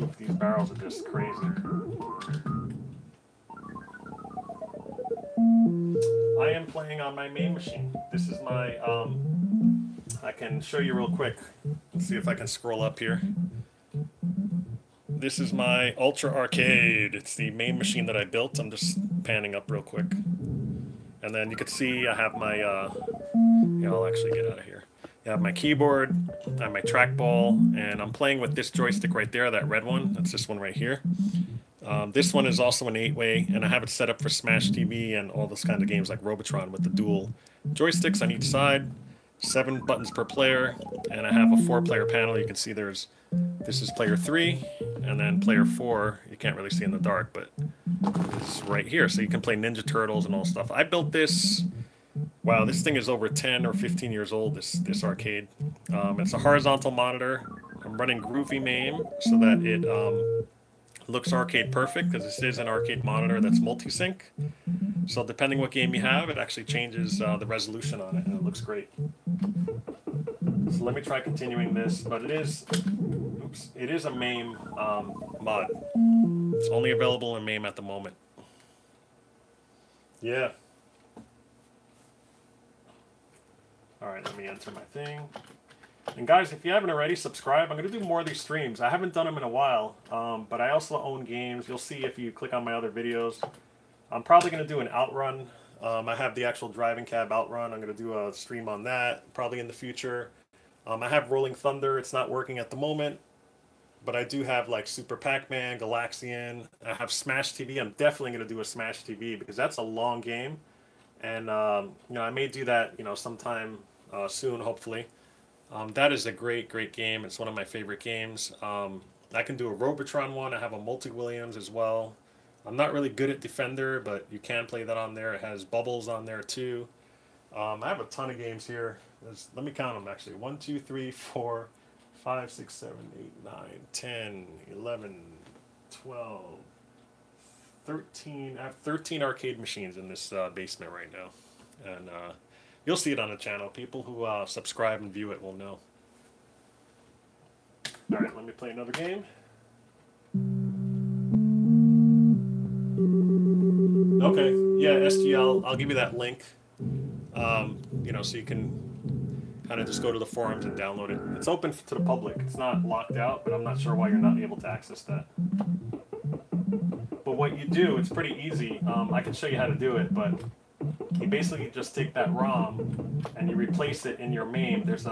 Oof, these barrels are just crazy. I am playing on my main machine. This is my I can show you real quick. Let's see if I can scroll up here. This is my Ultra Arcade. It's the main machine that I built. I'm just panning up real quick. And then you can see I have my, yeah, I'll actually get out of here. I have my keyboard, I have my trackball, and I'm playing with this joystick right there, that red one. That's this one right here. This one is also an 8-way, and I have it set up for Smash TV and all those kinds of games like Robotron with the dual joysticks on each side. 7 buttons per player, and I have a 4-player panel. You can see this is player 3, and then player 4, you can't really see in the dark, but it's right here. So you can play Ninja Turtles and all stuff. I built this, wow, this thing is over 10 or 15 years old, this arcade. It's a horizontal monitor. I'm running Groovy MAME so that it looks arcade perfect, because this is an arcade monitor that's multi-sync. So depending what game you have, it actually changes the resolution on it, and it looks great. So let me try continuing this, but it is a MAME mod. It's only available in MAME at the moment. Yeah. All right, let me enter my thing. And guys, if you haven't already, subscribe. I'm going to do more of these streams. I haven't done them in a while, but I also own games. You'll see if you click on my other videos. I'm probably going to do an outrun. I have the actual driving cab outrun. I'm going to do a stream on that probably in the future. I have Rolling Thunder. It's not working at the moment, but I do have like Super Pac-Man, Galaxian. I have Smash TV. I'm definitely going to do a Smash TV because that's a long game. And, you know, I may do that, you know, sometime soon, hopefully. That is a great, great game. It's one of my favorite games. I can do a Robotron one. I have a Multi-Williams as well. I'm not really good at Defender, but you can play that on there. It has bubbles on there too. I have a ton of games here. Let me count them actually. 1, 2, 3, 4, 5, 6, 7, 8, 9, 10, 11, 12, 13. I have 13 arcade machines in this basement right now. And you'll see it on the channel. People who subscribe and view it will know. All right, let me play another game. Okay, yeah, SG, I'll give you that link. You know, so you can kind of just go to the forums and download it. It's open to the public. It's not locked out, but I'm not sure why you're not able to access that. But what you do, it's pretty easy. I can show you how to do it, but you basically just take that ROM and you replace it in your MAME. There's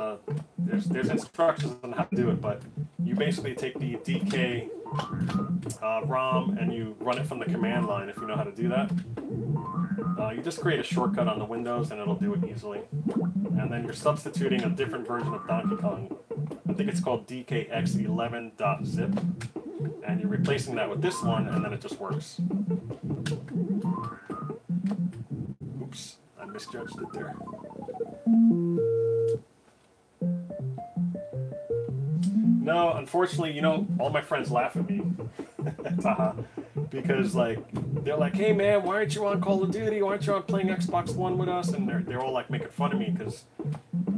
instructions on how to do it, but you basically take the DK ROM and you run it from the command line if you know how to do that. You just create a shortcut on the Windows and it'll do it easily. And then you're substituting a different version of Donkey Kong. I think it's called DKX11.zip. And you're replacing that with this one, and then it just works. Oops, I misjudged it there. No, unfortunately, you know, all my friends laugh at me. Because, like, they're like, hey, man, why aren't you on Call of Duty? Why aren't you on playing Xbox One with us? And they're all, like, making fun of me because,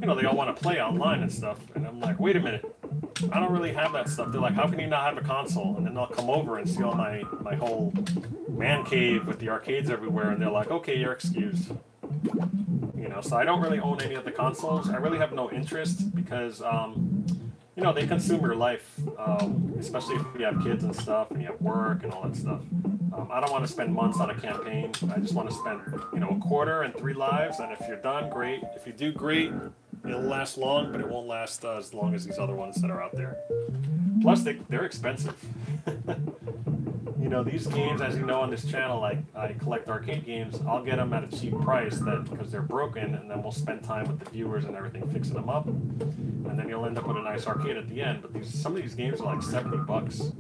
you know, they all want to play online and stuff. And I'm like, wait a minute. I don't really have that stuff. They're like, how can you not have a console? And then they'll come over and see all my whole man cave with the arcades everywhere. And they're like, okay, you're excused. You know, so I don't really own any of the consoles. I really have no interest because, you know, they consume your life, especially if you have kids and stuff and you have work and all that stuff. I don't want to spend months on a campaign. I just want to spend, you know, a quarter and 3 lives. And if you're done, great. If you do, great. It'll last long, but it won't last as long as these other ones that are out there. Plus, they're expensive. You know, these games, as you know on this channel, I collect arcade games. I'll get them at a cheap price because they're broken, and then we'll spend time with the viewers and everything fixing them up. And then you'll end up with a nice arcade at the end. But some of these games are like $70.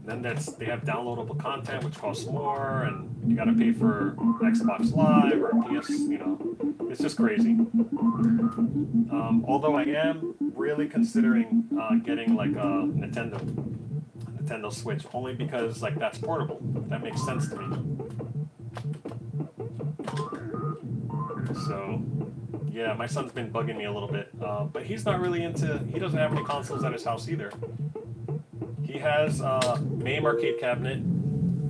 And then they have downloadable content, which costs more, and you got to pay for Xbox Live or PS, you know. It's just crazy. Although I am really considering getting like a Nintendo Switch, only because like that's portable. That makes sense to me. So yeah, my son's been bugging me a little bit, but he's not really he doesn't have any consoles at his house either. He has a MAME arcade cabinet.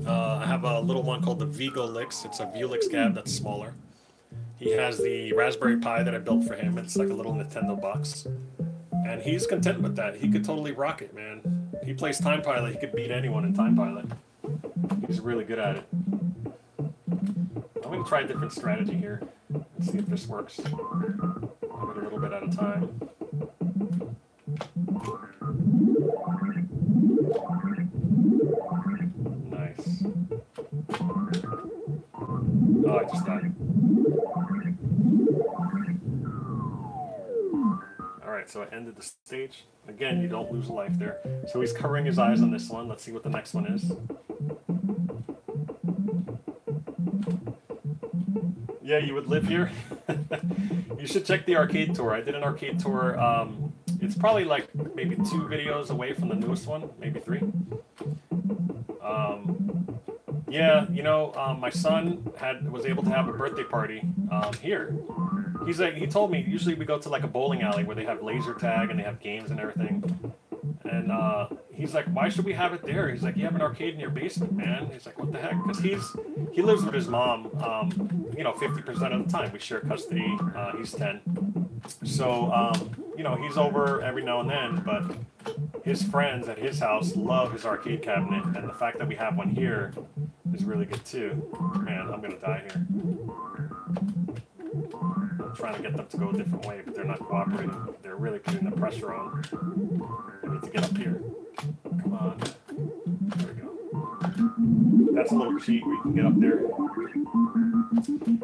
I have a little one called the VigoLix. It's a Vulix cab that's smaller. He has the Raspberry Pi that I built for him. It's like a little Nintendo box. And he's content with that. He could totally rock it, man. He plays Time Pilot. He could beat anyone in Time Pilot. He's really good at it. I'm going to try a different strategy here. Let's see if this works. I'll do it a little bit at a time. Nice. Oh, I just died. Alright, so I ended the stage. Again, you don't lose a life there. So he's covering his eyes on this one. Let's see what the next one is. Yeah, you would live here? You should check the arcade tour. I did an arcade tour. It's probably like maybe 2 videos away from the newest one, maybe 3. Yeah, you know, my son was able to have a birthday party here. He told me usually we go to like a bowling alley where they have laser tag and they have games and everything. And he's like, why should we have it there? He's like, you have an arcade in your basement, man. He's like, what the heck? Because he lives with his mom, you know, 50% of the time. We share custody. He's 10. So, you know, he's over every now and then, but his friends at his house love his arcade cabinet. And the fact that we have one here is really good too. Man, I'm going to die here. I'm trying to get them to go a different way, but they're not cooperating. They're really putting the pressure on. I need to get up here. Come on. There we go. That's a little cheat where you can get up there.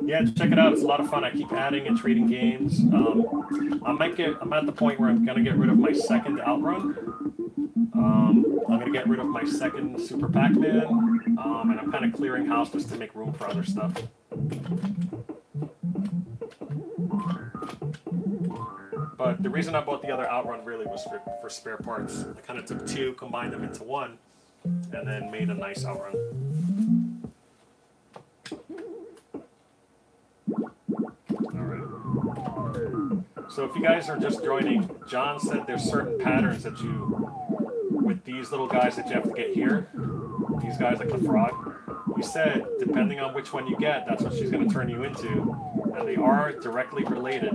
Yeah, check it out. It's a lot of fun. I keep adding and trading games. I'm at the point where I'm going to get rid of my second Outrun. I'm going to get rid of my second Super Pac-Man. And I'm kind of clearing house just to make room for other stuff. But the reason I bought the other Outrun really was for spare parts. I kind of took 2, combined them into 1, and then made a nice Outrun. Alright. So if you guys are just joining, John said there's certain patterns that with these little guys that you have to get here. These guys like the frog. He said, depending on which one you get, that's what she's going to turn you into. and they are directly related.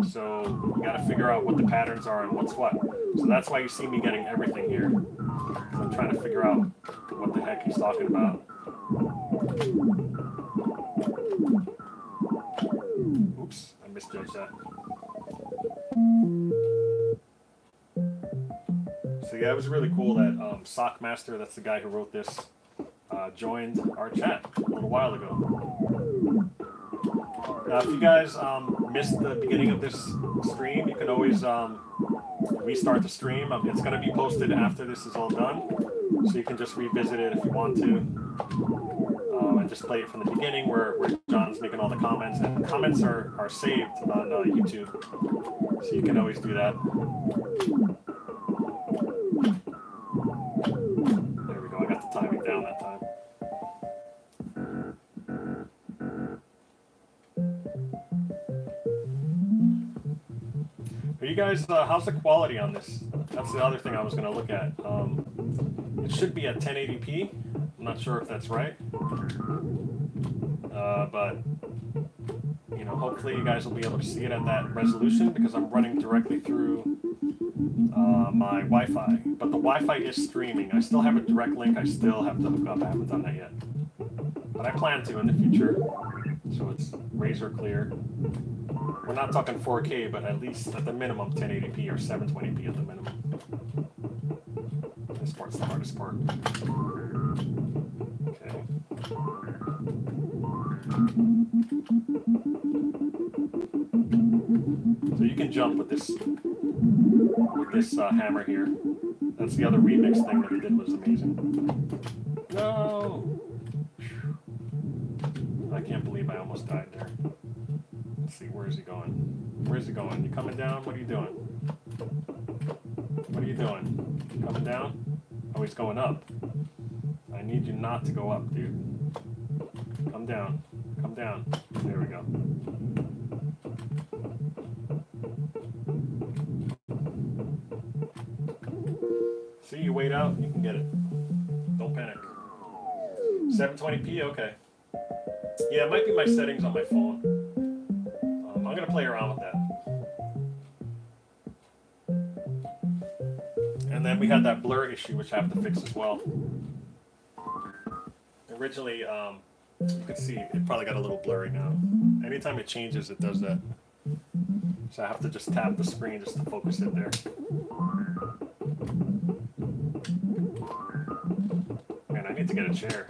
So you got to figure out what the patterns are and what's what. So that's why you see me getting everything here. So I'm trying to figure out what the heck he's talking about. Oops, I misjudged that. So yeah, it was really cool that Sockmaster, that's the guy who wrote this, joined our chat a little while ago. Now, if you guys missed the beginning of this stream, you can always restart the stream. It's going to be posted after this is all done, so you can just revisit it if you want to, and just play it from the beginning where John's making all the comments. And comments are saved on YouTube, so you can always do that. There we go. I got the timing down that time. Are you guys, how's the quality on this? That's the other thing I was going to look at. It should be at 1080p. I'm not sure if that's right. But, you know, hopefully you guys will be able to see it at that resolution because I'm running directly through my Wi-Fi. But the Wi-Fi is streaming. I still have a direct link. I still have to hook up. I haven't done that yet. But I plan to in the future. So it's razor clear. We're not talking 4K, but at least at the minimum 1080p or 720p at the minimum. This part's the hardest part. Okay. So you can jump with this hammer here. That's the other remix thing that we did was amazing. No! I can't believe I almost died there. Let's see, where is he going? Where is he going? You coming down? What are you doing? What are you doing? Coming down? Oh, he's going up. I need you not to go up, dude. Come down. Come down. There we go. See, you wait out, you can get it. Don't panic. 720p, okay. Yeah, it might be my settings on my phone. I'm going to play around with that. And then we had that blur issue, which I have to fix as well. Originally, you can see it probably got a little blurry now. Anytime it changes, it does that. So I have to just tap the screen just to focus it there. Man, I need to get a chair.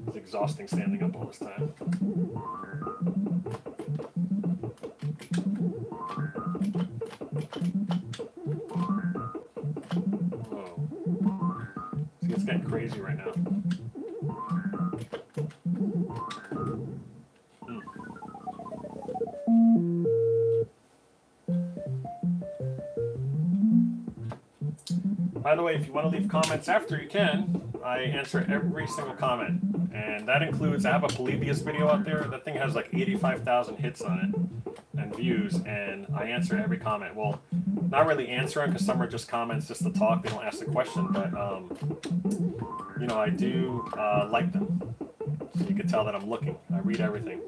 It's exhausting standing up all this time. Whoa. See, it's getting crazy right now. By the way, if you want to leave comments after, you can. I answer every single comment. And that includes, I have a Polybius video out there. That thing has like 85,000 hits on it and views. And I answer every comment. Well, not really answering because some are just comments just to talk. They don't ask the question. But, you know, I do like them. So you can tell that I'm looking. I read everything.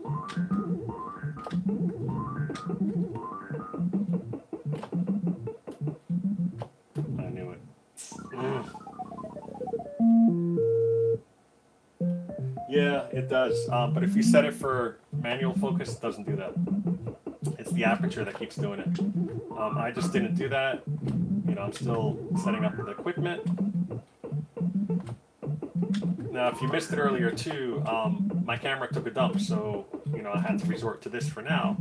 Yeah, it does. But if you set it for manual focus, it doesn't do that. It's the aperture that keeps doing it. I just didn't do that. You know, I'm still setting up the equipment. Now, if you missed it earlier too, my camera took a dump, so you know I had to resort to this for now.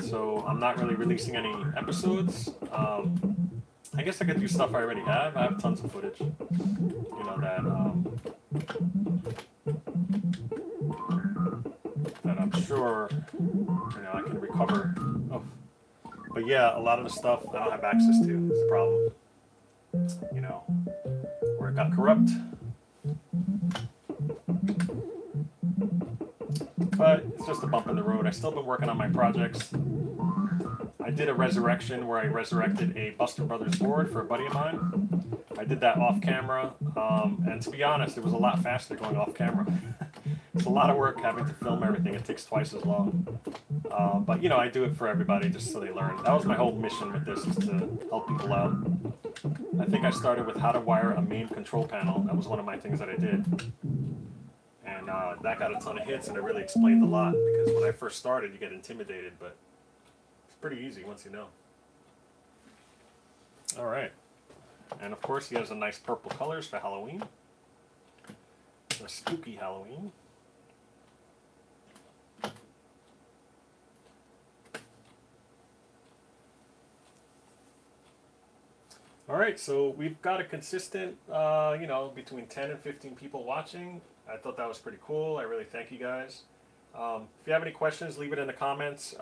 So I'm not really releasing any episodes. I guess I could do stuff I already have. I have tons of footage. You know that I'm sure you know I can recover. Oh. But yeah, a lot of the stuff I don't have access to. It's the problem. You know, where it got corrupt. But it's just a bump in the road. I've still been working on my projects. I did a resurrection where I resurrected a Buster Brothers board for a buddy of mine. I did that off camera, and to be honest, it was a lot faster going off camera. It's a lot of work having to film everything. It takes twice as long. But you know, I do it for everybody just so they learn. That was my whole mission with this, is to help people out. I think I started with how to wire a main control panel. That was one of my things that I did. And that got a ton of hits, and it really explained a lot, because when I first started, you get intimidated, but it's pretty easy once you know. All right. And of course, he has a nice purple colors for Halloween. A spooky Halloween. All right, so we've got a consistent, you know, between 10 and 15 people watching. I thought that was pretty cool. I really thank you guys. If you have any questions, leave it in the comments.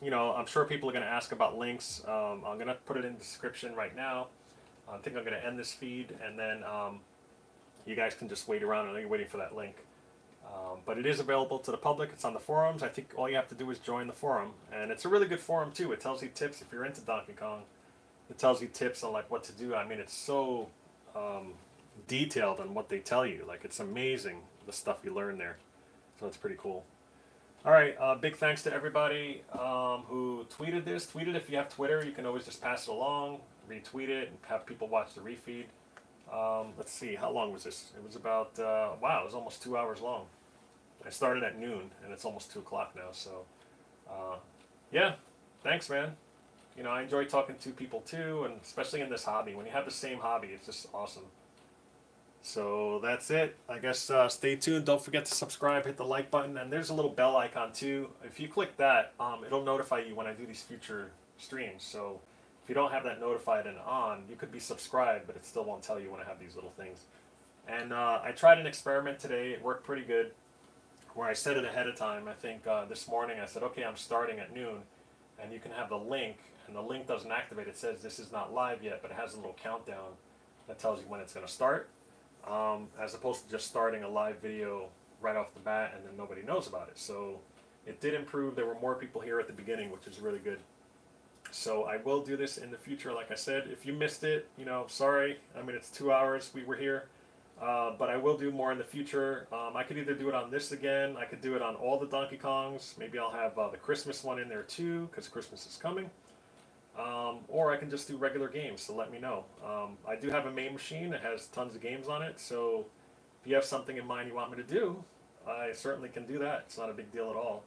You know, I'm sure people are going to ask about links. I'm going to put it in the description right now. I think I'm going to end this feed, and then you guys can just wait around. I know you're waiting for that link. But it is available to the public. It's on the forums. I think all you have to do is join the forum. And it's a really good forum, too. It tells you tips if you're into Donkey Kong. It tells you tips on like what to do. I mean, it's so detailed on what they tell you. Like, it's amazing the stuff you learn there. So it's pretty cool. All right, big thanks to everybody who tweeted this. Tweet it if you have Twitter. You can always just pass it along, retweet it, and have people watch the refeed. Let's see, how long was this? It was about, wow, it was almost 2 hours long. I started at noon, and it's almost 2 o'clock now. So, yeah, thanks, man. You know, I enjoy talking to people too, and especially in this hobby. When you have the same hobby, it's just awesome. So that's it. I guess stay tuned. Don't forget to subscribe, hit the like button, and there's a little bell icon too. If you click that, it'll notify you when I do these future streams. So if you don't have that notified and on, you could be subscribed, but it still won't tell you when I have these little things. And I tried an experiment today. It worked pretty good, where I set it ahead of time. I think this morning I said, okay, I'm starting at noon, and you can have the link. And the link doesn't activate. It says this is not live yet, but it has a little countdown that tells you when it's going to start, as opposed to just starting a live video right off the bat and then nobody knows about it. So it did improve. There were more people here at the beginning, which is really good. So I will do this in the future, like I said. If you missed it, you know, sorry. I mean, it's 2 hours we were here. But I will do more in the future. I could either do it on this again. I could do it on all the Donkey Kongs. Maybe I'll have the Christmas one in there too, because Christmas is coming. Or I can just do regular games, so let me know. I do have a main machine that has tons of games on it, so if you have something in mind you want me to do, I certainly can do that. It's not a big deal at all.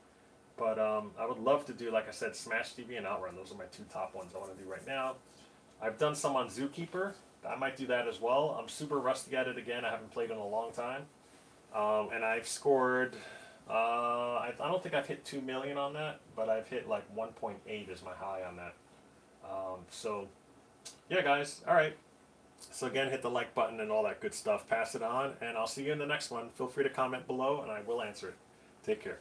But I would love to do, like I said, Smash TV and Outrun. Those are my 2 top ones I want to do right now. I've done some on Zookeeper. I might do that as well. I'm super rusty at it again. I haven't played in a long time. And I've scored, I don't think I've hit 2 million on that, but I've hit like 1.8 is my high on that. So, yeah, guys. All right. So, again, hit the like button and all that good stuff. Pass it on, and I'll see you in the next one. Feel free to comment below, and I will answer it. Take care.